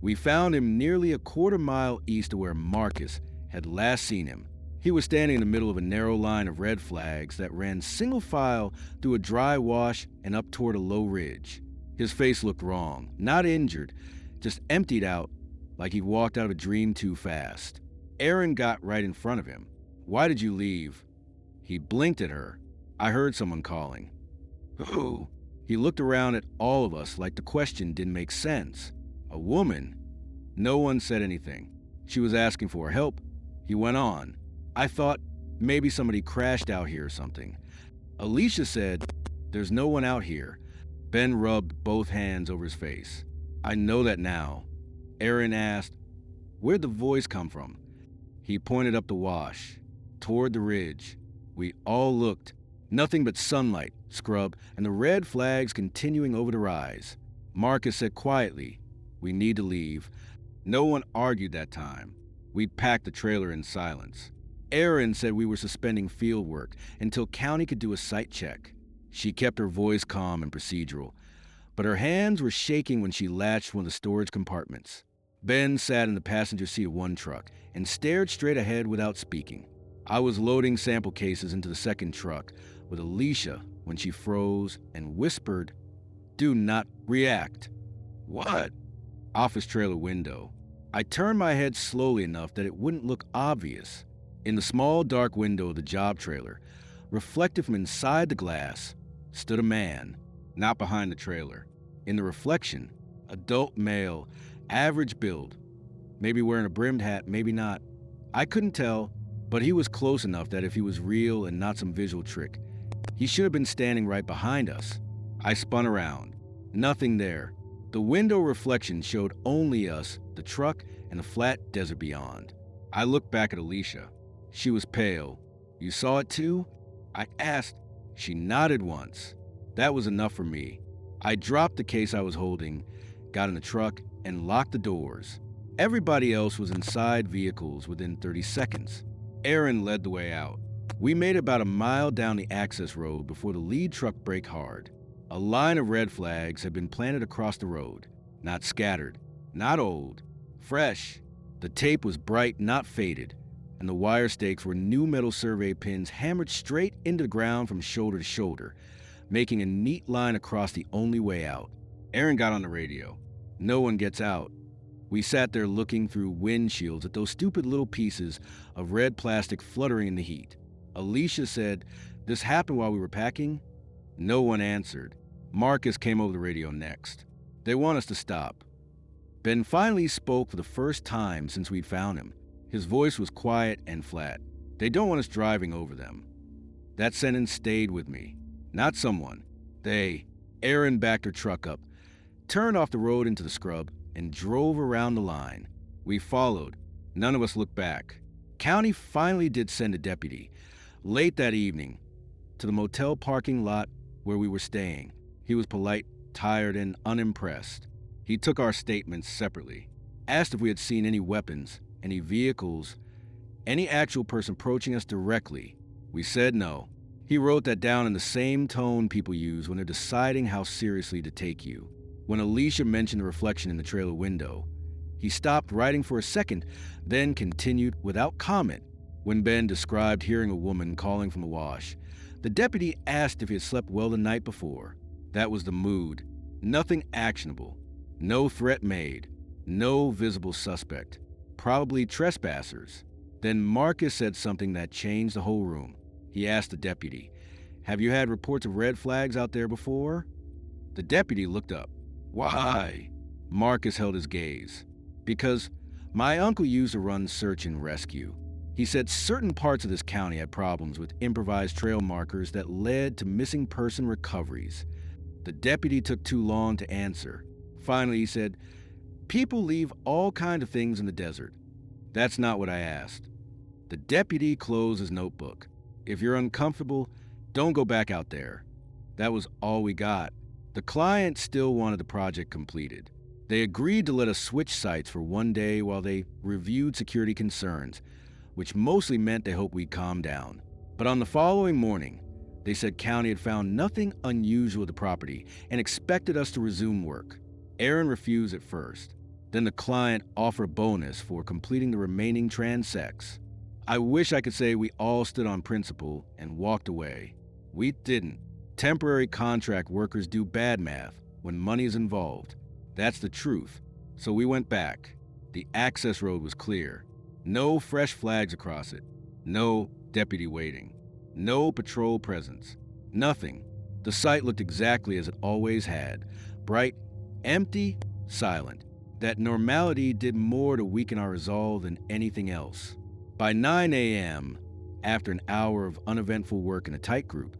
We found him nearly a quarter mile east of where Marcus had last seen him. He was standing in the middle of a narrow line of red flags that ran single file through a dry wash and up toward a low ridge. His face looked wrong, not injured, just emptied out like he walked out of a dream too fast. Aaron got right in front of him. Why did you leave? He blinked at her. I heard someone calling. Who? He looked around at all of us like the question didn't make sense. A woman? No one said anything. She was asking for help. He went on. I thought maybe somebody crashed out here or something. Alicia said, there's no one out here. Ben rubbed both hands over his face. I know that now. Aaron asked, where'd the voice come from? He pointed up the wash, toward the ridge. We all looked. Nothing but sunlight, scrub, and the red flags continuing over the rise. Marcus said quietly, "We need to leave." No one argued that time. We packed the trailer in silence. Erin said we were suspending field work until County could do a site check. She kept her voice calm and procedural, but her hands were shaking when she latched one of the storage compartments. Ben sat in the passenger seat of one truck and stared straight ahead without speaking. I was loading sample cases into the second truck with Alicia when she froze and whispered, "Do not react." "What?" Office trailer window. I turned my head slowly enough that it wouldn't look obvious. In the small dark window of the job trailer, reflected from inside the glass, stood a man, not behind the trailer. In the reflection, adult male, average build, maybe wearing a brimmed hat, maybe not. I couldn't tell, but he was close enough that if he was real and not some visual trick, he should have been standing right behind us. I spun around. Nothing there. The window reflection showed only us, the truck, and the flat desert beyond. I looked back at Alicia. She was pale. "You saw it too?" I asked. She nodded once. That was enough for me. I dropped the case I was holding, got in the truck, and locked the doors. Everybody else was inside vehicles within 30 seconds. Erin led the way out. We made about a mile down the access road before the lead truck braked hard. A line of red flags had been planted across the road. Not scattered, not old, fresh. The tape was bright, not faded, and the wire stakes were new metal survey pins hammered straight into the ground from shoulder to shoulder, making a neat line across the only way out. Erin got on the radio. "No one gets out." We sat there looking through windshields at those stupid little pieces of red plastic fluttering in the heat. Alicia said, "This happened while we were packing?" No one answered. Marcus came over the radio next. "They want us to stop." Ben finally spoke for the first time since we'd found him. His voice was quiet and flat. "They don't want us driving over them." That sentence stayed with me. Not someone. They. Erin backed her truck up, turned off the road into the scrub, and drove around the line. We followed. None of us looked back. County finally did send a deputy, late that evening, to the motel parking lot where we were staying. He was polite, tired, and unimpressed. He took our statements separately, asked if we had seen any weapons, any vehicles, any actual person approaching us directly. We said no. He wrote that down in the same tone people use when they're deciding how seriously to take you. When Alicia mentioned the reflection in the trailer window, he stopped writing for a second, then continued without comment. When Ben described hearing a woman calling from the wash, the deputy asked if he had slept well the night before. That was the mood. Nothing actionable. No threat made. No visible suspect. Probably trespassers. Then Marcus said something that changed the whole room. He asked the deputy, "Have you had reports of red flags out there before?" The deputy looked up. "Why?" Marcus held his gaze. "Because my uncle used to run search and rescue. He said certain parts of this county had problems with improvised trail markers that led to missing person recoveries." The deputy took too long to answer. Finally, he said, "People leave all kinds of things in the desert." That's not what I asked. The deputy closed his notebook. "If you're uncomfortable, don't go back out there." That was all we got. The client still wanted the project completed. They agreed to let us switch sites for one day while they reviewed security concerns, which mostly meant they hoped we'd calm down. But on the following morning, they said County had found nothing unusual with the property and expected us to resume work. Erin refused at first. Then the client offered a bonus for completing the remaining transects. I wish I could say we all stood on principle and walked away. We didn't. Temporary contract workers do bad math when money is involved. That's the truth. So we went back. The access road was clear. No fresh flags across it. No deputy waiting. No patrol presence. Nothing. The site looked exactly as it always had. Bright, empty, silent. That normality did more to weaken our resolve than anything else. By 9 a.m., after an hour of uneventful work in a tight group,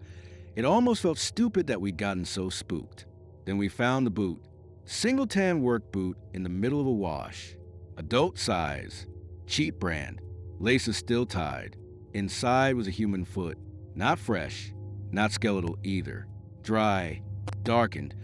it almost felt stupid that we'd gotten so spooked. Then we found the boot. Singleton work boot in the middle of a wash. Adult size. Cheap brand. Laces still tied. Inside was a human foot. Not fresh. Not skeletal either. dry, darkened,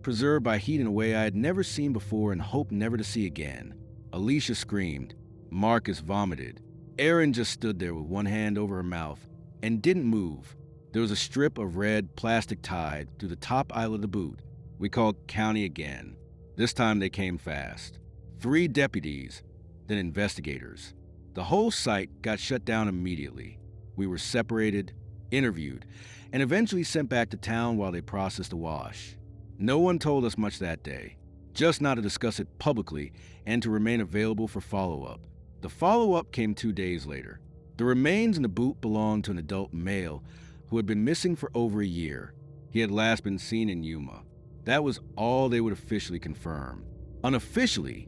preserved by heat in a way I had never seen before and hoped never to see again. Alicia screamed. Marcus vomited. Erin just stood there with one hand over her mouth and didn't move. There was a strip of red plastic tied through the top aisle of the boot. We called county again. This time they came fast. 3 deputies, then investigators. The whole site got shut down immediately. We were separated, interviewed, and eventually sent back to town while they processed the wash. No one told us much that day, just not to discuss it publicly and to remain available for follow-up. The follow-up came 2 days later. The remains in the boot belonged to an adult male who had been missing for over a year. He had last been seen in Yuma. That was all they would officially confirm. Unofficially,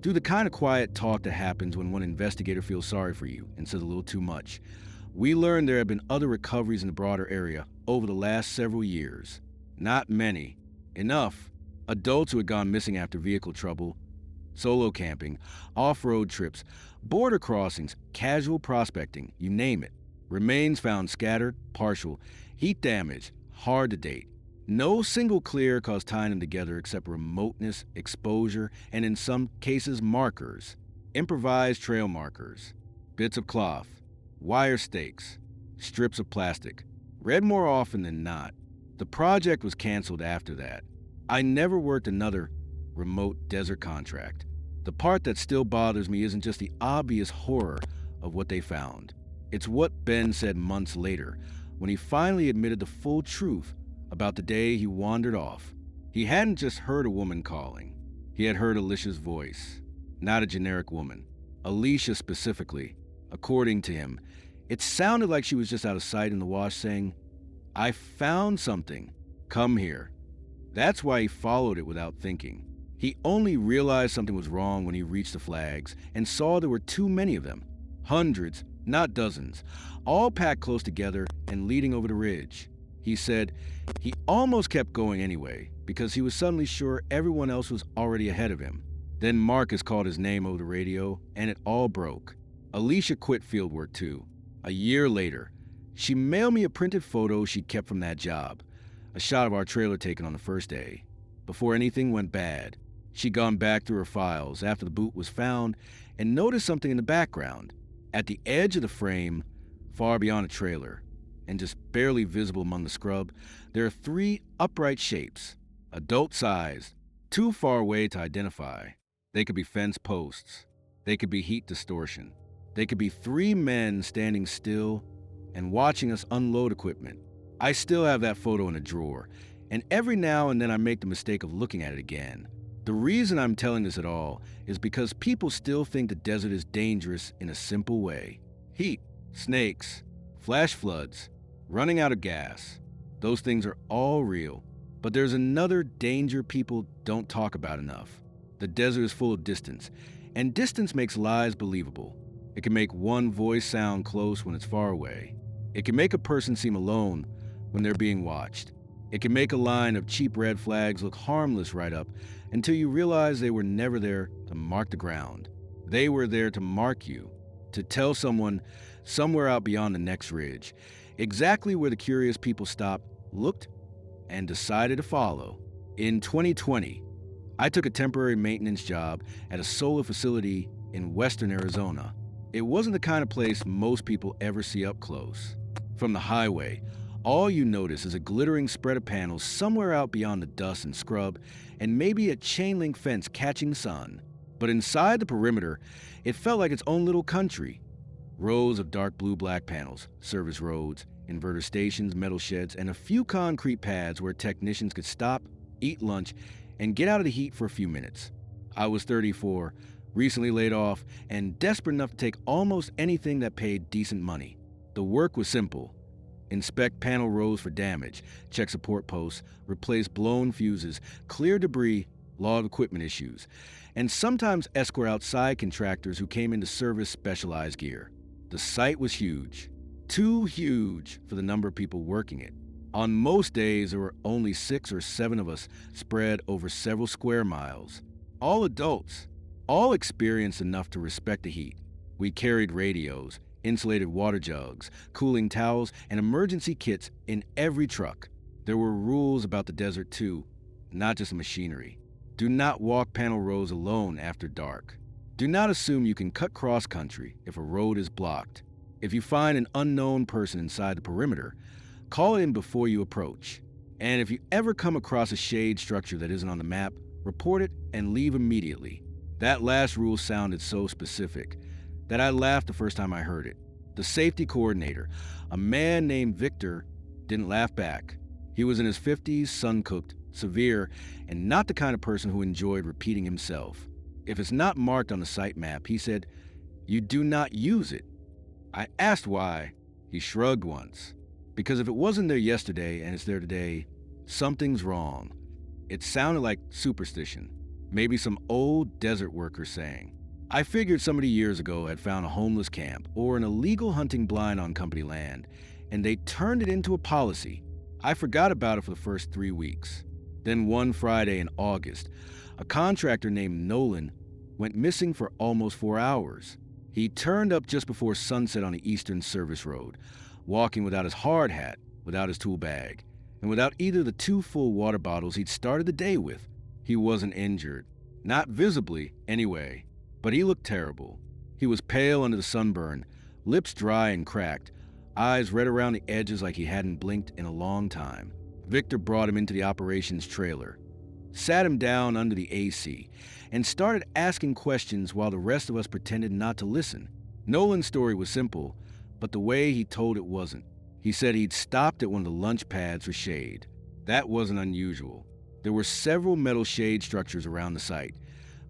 do the kind of quiet talk that happens when one investigator feels sorry for you and says a little too much. We learned there had been other recoveries in the broader area over the last several years. Not many. Enough. Adults who had gone missing after vehicle trouble, solo camping, off-road trips, border crossings, casual prospecting, you name it. Remains found scattered, partial, heat damage, hard to date. No single clear cause tying them together except remoteness, exposure, and in some cases markers. Improvised trail markers. Bits of cloth. Wire stakes. Strips of plastic. Read more often than not. The project was canceled after that. I never worked another remote desert contract. The part that still bothers me isn't just the obvious horror of what they found. It's what Ben said months later, when he finally admitted the full truth about the day he wandered off. He hadn't just heard a woman calling. He had heard Alicia's voice. Not a generic woman. Alicia specifically. According to him, it sounded like she was just out of sight in the wash saying, "I found something. Come here." That's why he followed it without thinking. He only realized something was wrong when he reached the flags and saw there were too many of them. Hundreds, not dozens, all packed close together and leading over the ridge. He said he almost kept going anyway because he was suddenly sure everyone else was already ahead of him. Then Marcus called his name over the radio and it all broke. Alicia quit fieldwork too. A year later, she mailed me a printed photo she'd kept from that job. A shot of our trailer taken on the first day. Before anything went bad, she'd gone back through her files after the boot was found and noticed something in the background. At the edge of the frame, far beyond the trailer, and just barely visible among the scrub, there are 3 upright shapes, adult-sized, too far away to identify. They could be fence posts. They could be heat distortion. They could be 3 men standing still and watching us unload equipment. I still have that photo in a drawer, and every now and then I make the mistake of looking at it again. The reason I'm telling this at all is because people still think the desert is dangerous in a simple way. Heat, snakes, flash floods, running out of gas. Those things are all real. But there's another danger people don't talk about enough. The desert is full of distance, and distance makes lies believable. It can make one voice sound close when it's far away. It can make a person seem alone when they're being watched. It can make a line of cheap red flags look harmless right up until you realize they were never there to mark the ground. They were there to mark you, to tell someone somewhere out beyond the next ridge, exactly where the curious people stopped, looked, and decided to follow. In 2020, I took a temporary maintenance job at a solar facility in western Arizona. It wasn't the kind of place most people ever see up close. From the highway, all you notice is a glittering spread of panels somewhere out beyond the dust and scrub, and maybe a chain link fence catching the sun. But inside the perimeter, it felt like its own little country. Rows of dark blue-black panels, service roads, inverter stations, metal sheds, and a few concrete pads where technicians could stop, eat lunch, and get out of the heat for a few minutes. I was 34, recently laid off, and desperate enough to take almost anything that paid decent money. The work was simple. Inspect panel rows for damage, check support posts, replace blown fuses, clear debris, log equipment issues, and sometimes escort outside contractors who came in to service specialized gear. The site was huge. Too huge for the number of people working it. On most days, there were only 6 or 7 of us spread over several square miles. All adults, all experienced enough to respect the heat. We carried radios, insulated water jugs, cooling towels, and emergency kits in every truck. There were rules about the desert too, not just machinery. Do not walk panel rows alone after dark. Do not assume you can cut cross-country if a road is blocked. If you find an unknown person inside the perimeter, call in before you approach. And if you ever come across a shade structure that isn't on the map, report it and leave immediately. That last rule sounded so specific that I laughed the first time I heard it. The safety coordinator, a man named Victor, didn't laugh back. He was in his 50s, sun-cooked, severe, and not the kind of person who enjoyed repeating himself. If it's not marked on the site map, he said, "You do not use it." I asked why. He shrugged once. Because if it wasn't there yesterday and it's there today, something's wrong. It sounded like superstition. Maybe some old desert worker saying. I figured somebody years ago had found a homeless camp or an illegal hunting blind on company land, and they turned it into a policy. I forgot about it for the first 3 weeks. Then one Friday in August, a contractor named Nolan went missing for almost 4 hours. He turned up just before sunset on the Eastern Service Road, walking without his hard hat, without his tool bag, and without either the 2 full water bottles he'd started the day with. He wasn't injured. Not visibly, anyway. But he looked terrible. He was pale under the sunburn, lips dry and cracked, eyes red around the edges like he hadn't blinked in a long time. Victor brought him into the operations trailer, sat him down under the AC, and started asking questions while the rest of us pretended not to listen. Nolan's story was simple, but the way he told it wasn't. He said he'd stopped at one of the lunch pads for shade. That wasn't unusual. There were several metal shade structures around the site,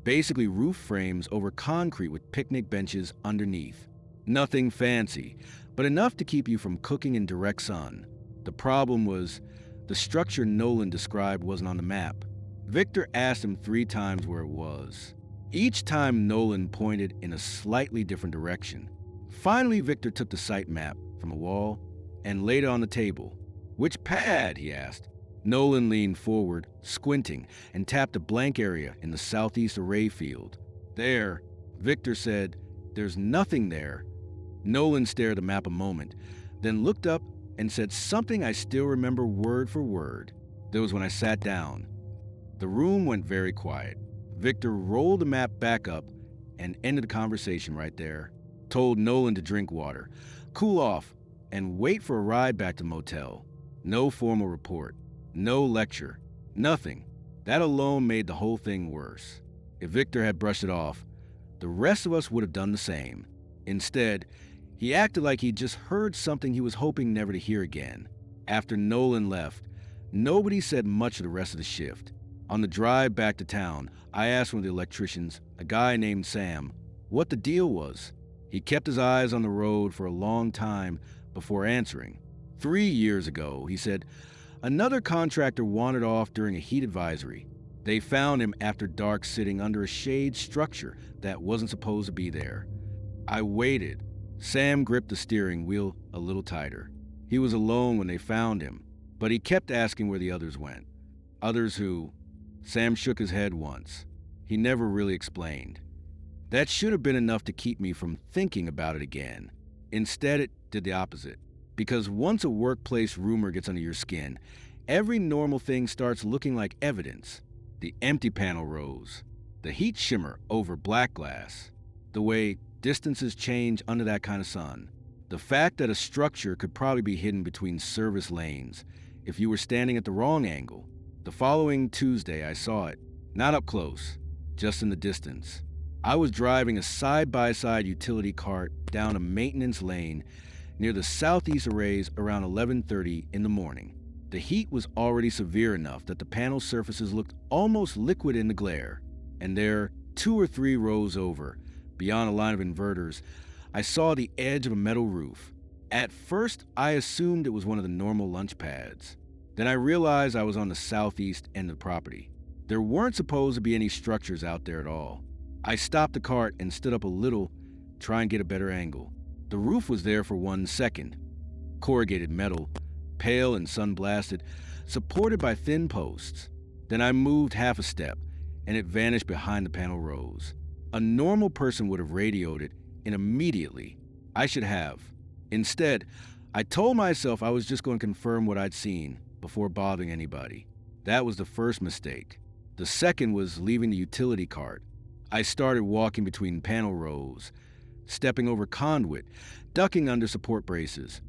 basically roof frames over concrete with picnic benches underneath. Nothing fancy, but enough to keep you from cooking in direct sun. The problem was, the structure Nolan described wasn't on the map. Victor asked him 3 times where it was. Each time Nolan pointed in a slightly different direction. Finally, Victor took the site map from a wall and laid it on the table. "Which pad?" he asked. Nolan leaned forward, squinting, and tapped a blank area in the southeast array field. "There," Victor said. "There's nothing there." Nolan stared at the map a moment, then looked up and said something I still remember word for word. That was when I sat down. The room went very quiet. Victor rolled the map back up and ended the conversation right there. Told Nolan to drink water, cool off, and wait for a ride back to the motel. No formal report. No lecture. Nothing. That alone made the whole thing worse. If Victor had brushed it off, the rest of us would have done the same. Instead, he acted like he'd just heard something he was hoping never to hear again. After Nolan left, nobody said much of the rest of the shift. On the drive back to town, I asked one of the electricians, a guy named Sam, what the deal was. He kept his eyes on the road for a long time before answering. 3 years ago, he said, another contractor wandered off during a heat advisory. They found him after dark sitting under a shade structure that wasn't supposed to be there. I waited. Sam gripped the steering wheel a little tighter. He was alone when they found him, but he kept asking where the others went. Others who? Sam shook his head once. He never really explained. That should have been enough to keep me from thinking about it again. Instead, it did the opposite. Because once a workplace rumor gets under your skin, every normal thing starts looking like evidence. The empty panel rows, the heat shimmer over black glass, the way distances change under that kind of sun, the fact that a structure could probably be hidden between service lanes if you were standing at the wrong angle. The following Tuesday, I saw it, not up close, just in the distance. I was driving a side-by-side utility cart down a maintenance lane near the southeast arrays around 11:30 in the morning. The heat was already severe enough that the panel surfaces looked almost liquid in the glare. And there, 2 or 3 rows over, beyond a line of inverters, I saw the edge of a metal roof. At first, I assumed it was one of the normal lunch pads. Then I realized I was on the southeast end of the property. There weren't supposed to be any structures out there at all. I stopped the cart and stood up a little, trying to get a better angle. The roof was there for 1 second. Corrugated metal, pale and sun-blasted, supported by thin posts. Then I moved half a step, and it vanished behind the panel rows. A normal person would have radioed it, and immediately. I should have. Instead, I told myself I was just going to confirm what I'd seen, before bothering anybody. That was the first mistake. The second was leaving the utility cart. I started walking between panel rows, stepping over conduit, ducking under support braces,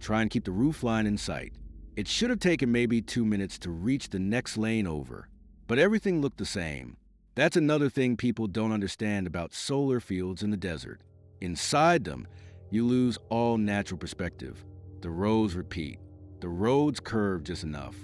trying to keep the roof line in sight. It should have taken maybe 2 minutes to reach the next lane over, but everything looked the same. That's another thing people don't understand about solar fields in the desert. Inside them, you lose all natural perspective. The rows repeat. The roads curve just enough.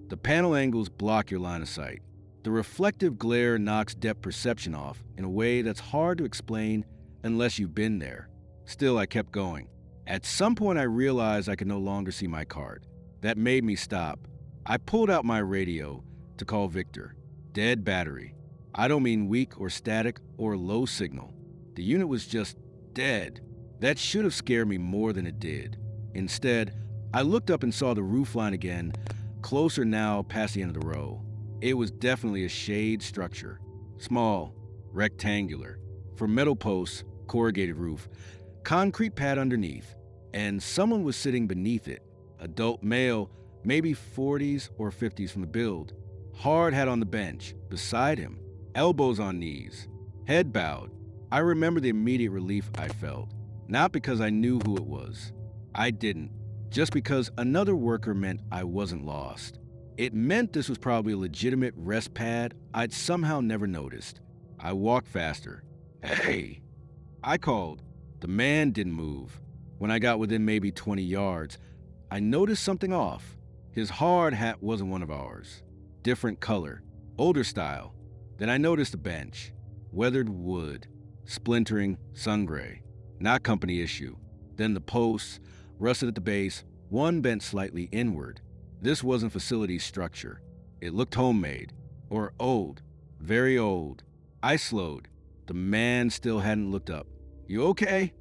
The panel angles block your line of sight. The reflective glare knocks depth perception off in a way that's hard to explain unless you've been there. Still, I kept going. At some point, I realized I could no longer see my cart. That made me stop. I pulled out my radio to call Victor. Dead battery. I don't mean weak or static or low signal. The unit was just dead. That should have scared me more than it did. Instead, I looked up and saw the roof line again, closer now past the end of the row. It was definitely a shade structure. Small, rectangular. For metal posts, corrugated roof, concrete pad underneath, and someone was sitting beneath it. Adult male, maybe 40s or 50s from the build. Hard hat on the bench, beside him, elbows on knees, head bowed. I remember the immediate relief I felt, not because I knew who it was. I didn't, just because another worker meant I wasn't lost. It meant this was probably a legitimate rest pad I'd somehow never noticed. I walked faster. Hey! I called. The man didn't move. When I got within maybe 20 yards, I noticed something off. His hard hat wasn't one of ours. Different color, older style. Then I noticed the bench. Weathered wood, splintering, sun gray. Not company issue. Then the posts, rusted at the base, one bent slightly inward. This wasn't facility structure. It looked homemade. Or old. Very old. I slowed. The man still hadn't looked up. You okay?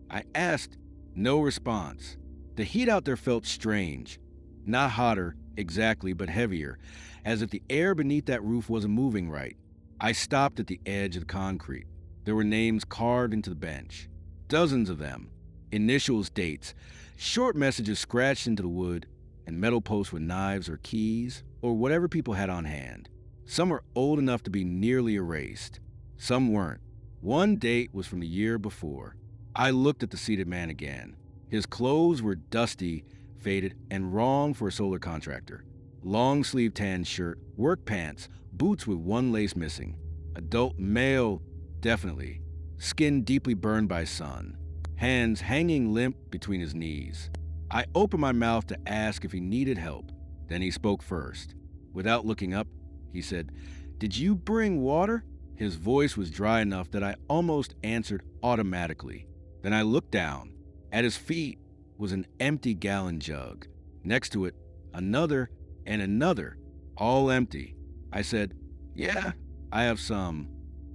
I asked. No response. The heat out there felt strange. Not hotter, exactly, but heavier, as if the air beneath that roof wasn't moving right. I stopped at the edge of the concrete. There were names carved into the bench. Dozens of them. Initials, dates, short messages scratched into the wood, and metal posts with knives or keys, or whatever people had on hand. Some were old enough to be nearly erased. Some weren't. One date was from the year before. I looked at the seated man again. His clothes were dusty, faded, and wrong for a solar contractor. Long-sleeved tan shirt, work pants, boots with one lace missing. Adult male, definitely. Skin deeply burned by sun. Hands hanging limp between his knees. I opened my mouth to ask if he needed help. Then he spoke first. Without looking up, he said, "Did you bring water?" His voice was dry enough that I almost answered automatically. Then I looked down. At his feet was an empty gallon jug. Next to it, another and another, all empty. I said, "Yeah, I have some."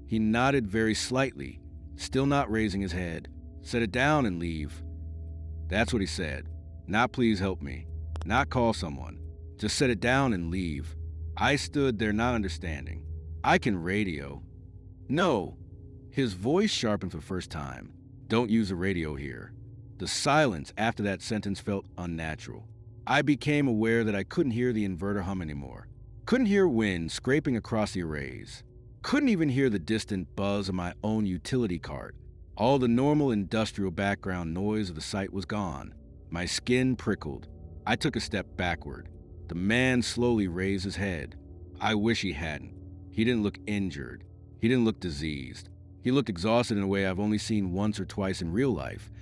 He nodded very slightly, still not raising his head. "Set it down and leave." That's what he said. Not "please help me." Not "call someone." Just set it down and leave. I stood there not understanding. I can radio. No. His voice sharpened for the first time. Don't use the radio here. The silence after that sentence felt unnatural. I became aware that I couldn't hear the inverter hum anymore. Couldn't hear wind scraping across the arrays. Couldn't even hear the distant buzz of my own utility cart. All the normal industrial background noise of the site was gone. My skin prickled. I took a step backward. The man slowly raised his head. I wish he hadn't. He didn't look injured. He didn't look diseased. He looked exhausted in a way I've only seen once or twice in real life.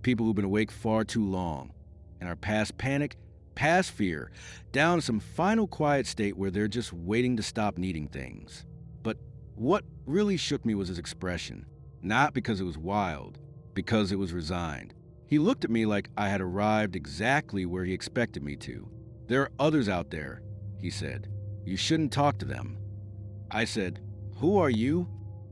People who've been awake far too long and are past panic, past fear, down to some final quiet state where they're just waiting to stop needing things. But what really shook me was his expression. Not because it was wild, because it was resigned. He looked at me like I had arrived exactly where he expected me to. "There are others out there," he said. "You shouldn't talk to them." I said, "Who are you?"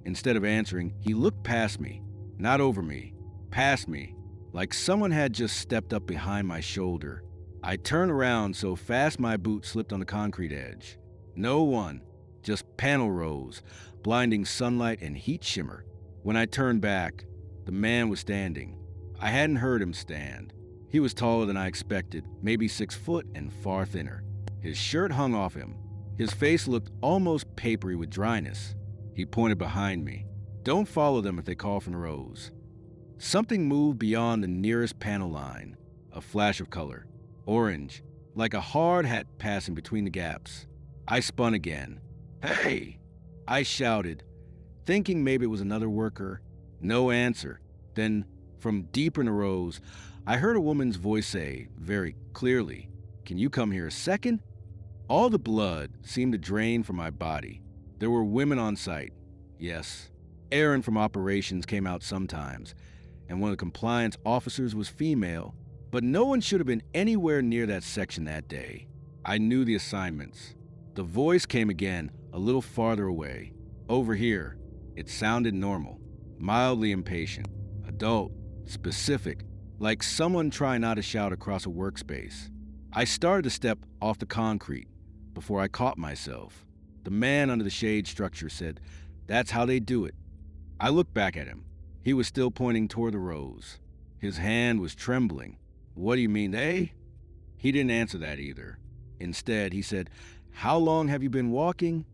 Instead of answering, he looked past me, not over me, past me, like someone had just stepped up behind my shoulder. I turned around so fast my boot slipped on the concrete edge. No one, just panel rows, blinding sunlight and heat shimmer. When I turned back, the man was standing. I hadn't heard him stand. He was taller than I expected, maybe 6 foot and far thinner. His shirt hung off him. His face looked almost papery with dryness. He pointed behind me. Don't follow them if they call from the rows. Something moved beyond the nearest panel line. A flash of color. Orange, like a hard hat passing between the gaps. I spun again. Hey! I shouted, thinking maybe it was another worker. No answer. Then, from deeper in the rows, I heard a woman's voice say, very clearly, "Can you come here a second?" All the blood seemed to drain from my body. There were women on site. Yes. Aaron from operations came out sometimes, and one of the compliance officers was female, but no one should have been anywhere near that section that day. I knew the assignments. The voice came again, a little farther away. Over here. It sounded normal, mildly impatient, adult, specific, like someone trying not to shout across a workspace. I started to step off the concrete before I caught myself. The man under the shade structure said, "That's how they do it." I looked back at him. He was still pointing toward the rows. His hand was trembling. "What do you mean, they?" He didn't answer that either. Instead, he said, "How long have you been walking?"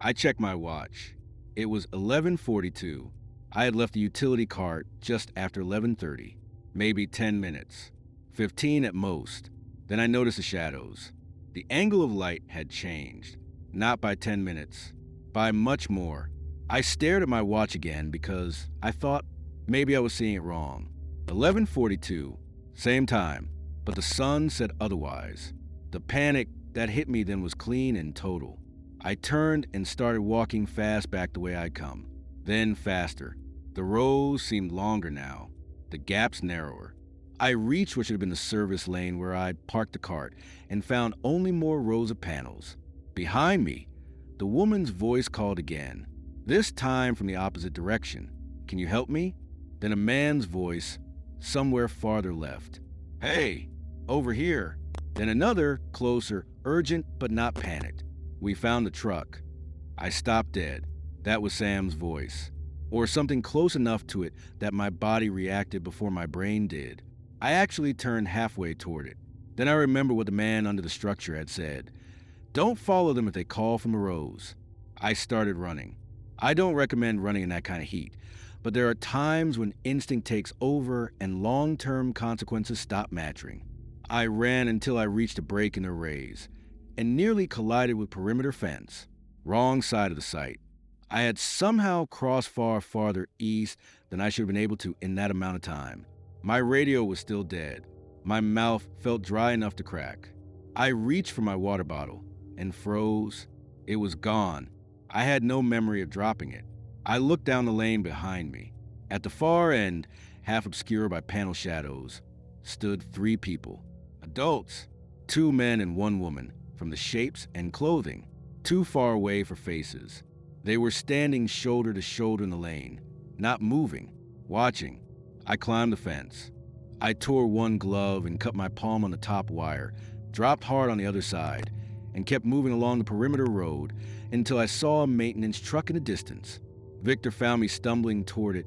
I checked my watch. It was 11:42. I had left the utility cart just after 11:30. Maybe 10 minutes. 15 at most. Then I noticed the shadows. The angle of light had changed. Not by 10 minutes. By much more. I stared at my watch again because I thought maybe I was seeing it wrong. 11:42. Same time. But the sun said otherwise. The panic that hit me then was clean and total. I turned and started walking fast back the way I'd come. Then faster. The rows seemed longer now. The gaps narrower. I reached what should have been the service lane where I'd parked the cart and found only more rows of panels. Behind me, the woman's voice called again, this time from the opposite direction. "Can you help me?" Then a man's voice, somewhere farther left. "Hey, over here." Then another, closer, urgent but not panicked. "We found the truck." I stopped dead. That was Sam's voice. Or something close enough to it that my body reacted before my brain did. I actually turned halfway toward it. Then I remembered what the man under the structure had said. Don't follow them if they call from the rows. I started running. I don't recommend running in that kind of heat, but there are times when instinct takes over and long-term consequences stop mattering. I ran until I reached a break in the rays and nearly collided with perimeter fence. Wrong side of the site. I had somehow crossed farther east than I should have been able to in that amount of time. My radio was still dead. My mouth felt dry enough to crack. I reached for my water bottle and froze. It was gone. I had no memory of dropping it. I looked down the lane behind me. At the far end, half obscured by panel shadows, stood 3 people. Adults. 2 men and 1 woman, from the shapes and clothing, too far away for faces. They were standing shoulder to shoulder in the lane, not moving, watching. I climbed the fence. I tore one glove and cut my palm on the top wire, dropped hard on the other side, and kept moving along the perimeter road until I saw a maintenance truck in the distance. Victor found me stumbling toward it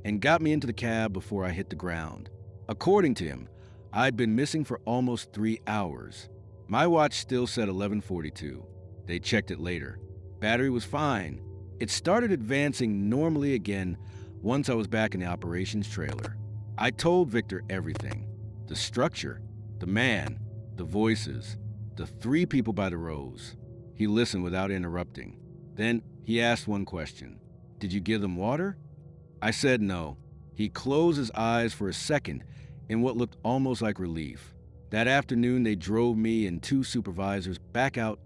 and got me into the cab before I hit the ground. According to him, I'd been missing for almost 3 hours. My watch still said 11:42. They checked it later. Battery was fine. It started advancing normally again once I was back in the operations trailer. I told Victor everything. The structure, the man, the voices, the 3 people by the rows. He listened without interrupting. Then he asked one question. Did you give them water? I said no. He closed his eyes for a second in what looked almost like relief. That afternoon, they drove me and 2 supervisors back out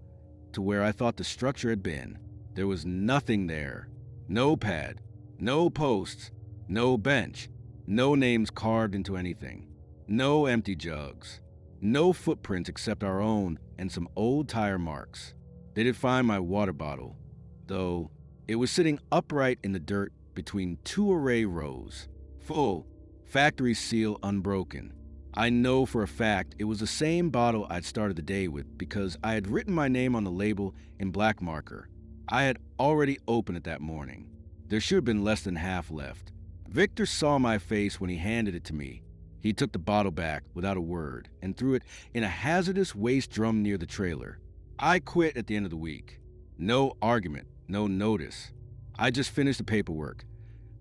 to where I thought the structure had been. There was nothing there. No pad, no posts, no bench, no names carved into anything, no empty jugs, no footprints except our own and some old tire marks. They did find my water bottle, though it was sitting upright in the dirt between 2 array rows, full, factory seal unbroken. I know for a fact it was the same bottle I'd started the day with because I had written my name on the label in black marker. I had already opened it that morning. There should have been less than half left. Victor saw my face when he handed it to me. He took the bottle back without a word and threw it in a hazardous waste drum near the trailer. I quit at the end of the week. No argument, no notice. I just finished the paperwork,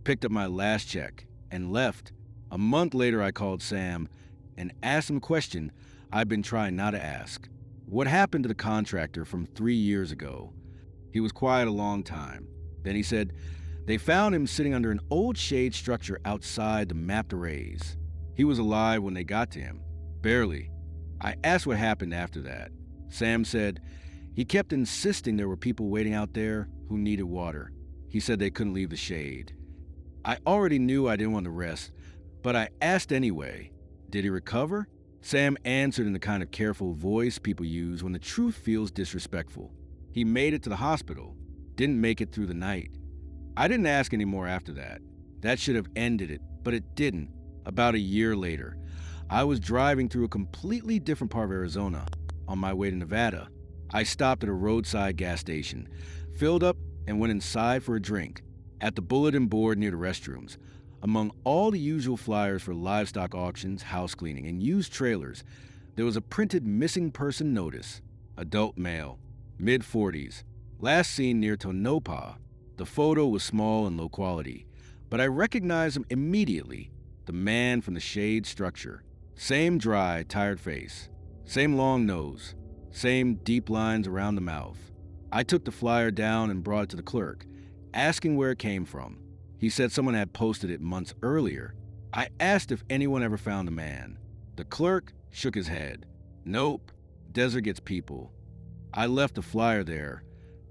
picked up my last check, and left. A month later, I called Sam and asked him a question I've been trying not to ask. What happened to the contractor from 3 years ago? He was quiet a long time. Then he said, they found him sitting under an old shade structure outside the mapped arrays. He was alive when they got to him. Barely. I asked what happened after that. Sam said he kept insisting there were people waiting out there who needed water. He said they couldn't leave the shade. I already knew I didn't want to rest, but I asked anyway. Did he recover? Sam answered in the kind of careful voice people use when the truth feels disrespectful. He made it to the hospital, didn't make it through the night. I didn't ask any more after that. That should have ended it, but it didn't. About a year later, I was driving through a completely different part of Arizona on my way to Nevada. I stopped at a roadside gas station, filled up, and went inside for a drink. At the bulletin board near the restrooms, among all the usual flyers for livestock auctions, house cleaning, and used trailers, there was a printed missing person notice. Adult male, mid-40s, last seen near Tonopah. The photo was small and low quality, but I recognized him immediately. The man from the shade structure. Same dry, tired face. Same long nose. Same deep lines around the mouth. I took the flyer down and brought it to the clerk, asking where it came from. He said someone had posted it months earlier. I asked if anyone ever found the man. The clerk shook his head. Nope, desert gets people. I left the flyer there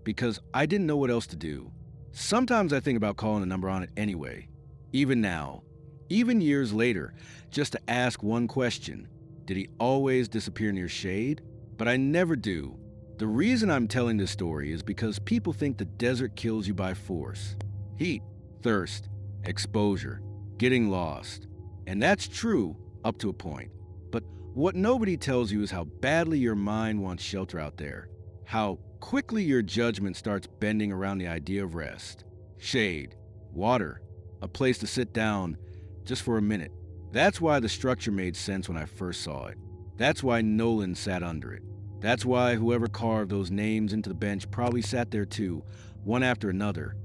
because I didn't know what else to do. Sometimes I think about calling the number on it anyway, even now, even years later, just to ask one question. Did he always disappear near shade? But I never do. The reason I'm telling this story is because people think the desert kills you by force. Heat, thirst, exposure, getting lost. And that's true up to a point. But what nobody tells you is how badly your mind wants shelter out there. How quickly your judgment starts bending around the idea of rest. Shade, water, a place to sit down just for a minute. That's why the structure made sense when I first saw it. That's why Nolan sat under it. That's why whoever carved those names into the bench probably sat there too, one after another,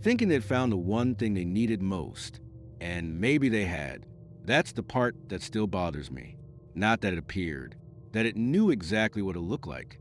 thinking they'd found the one thing they needed most. And maybe they had. That's the part that still bothers me. Not that it appeared, that it knew exactly what it looked like.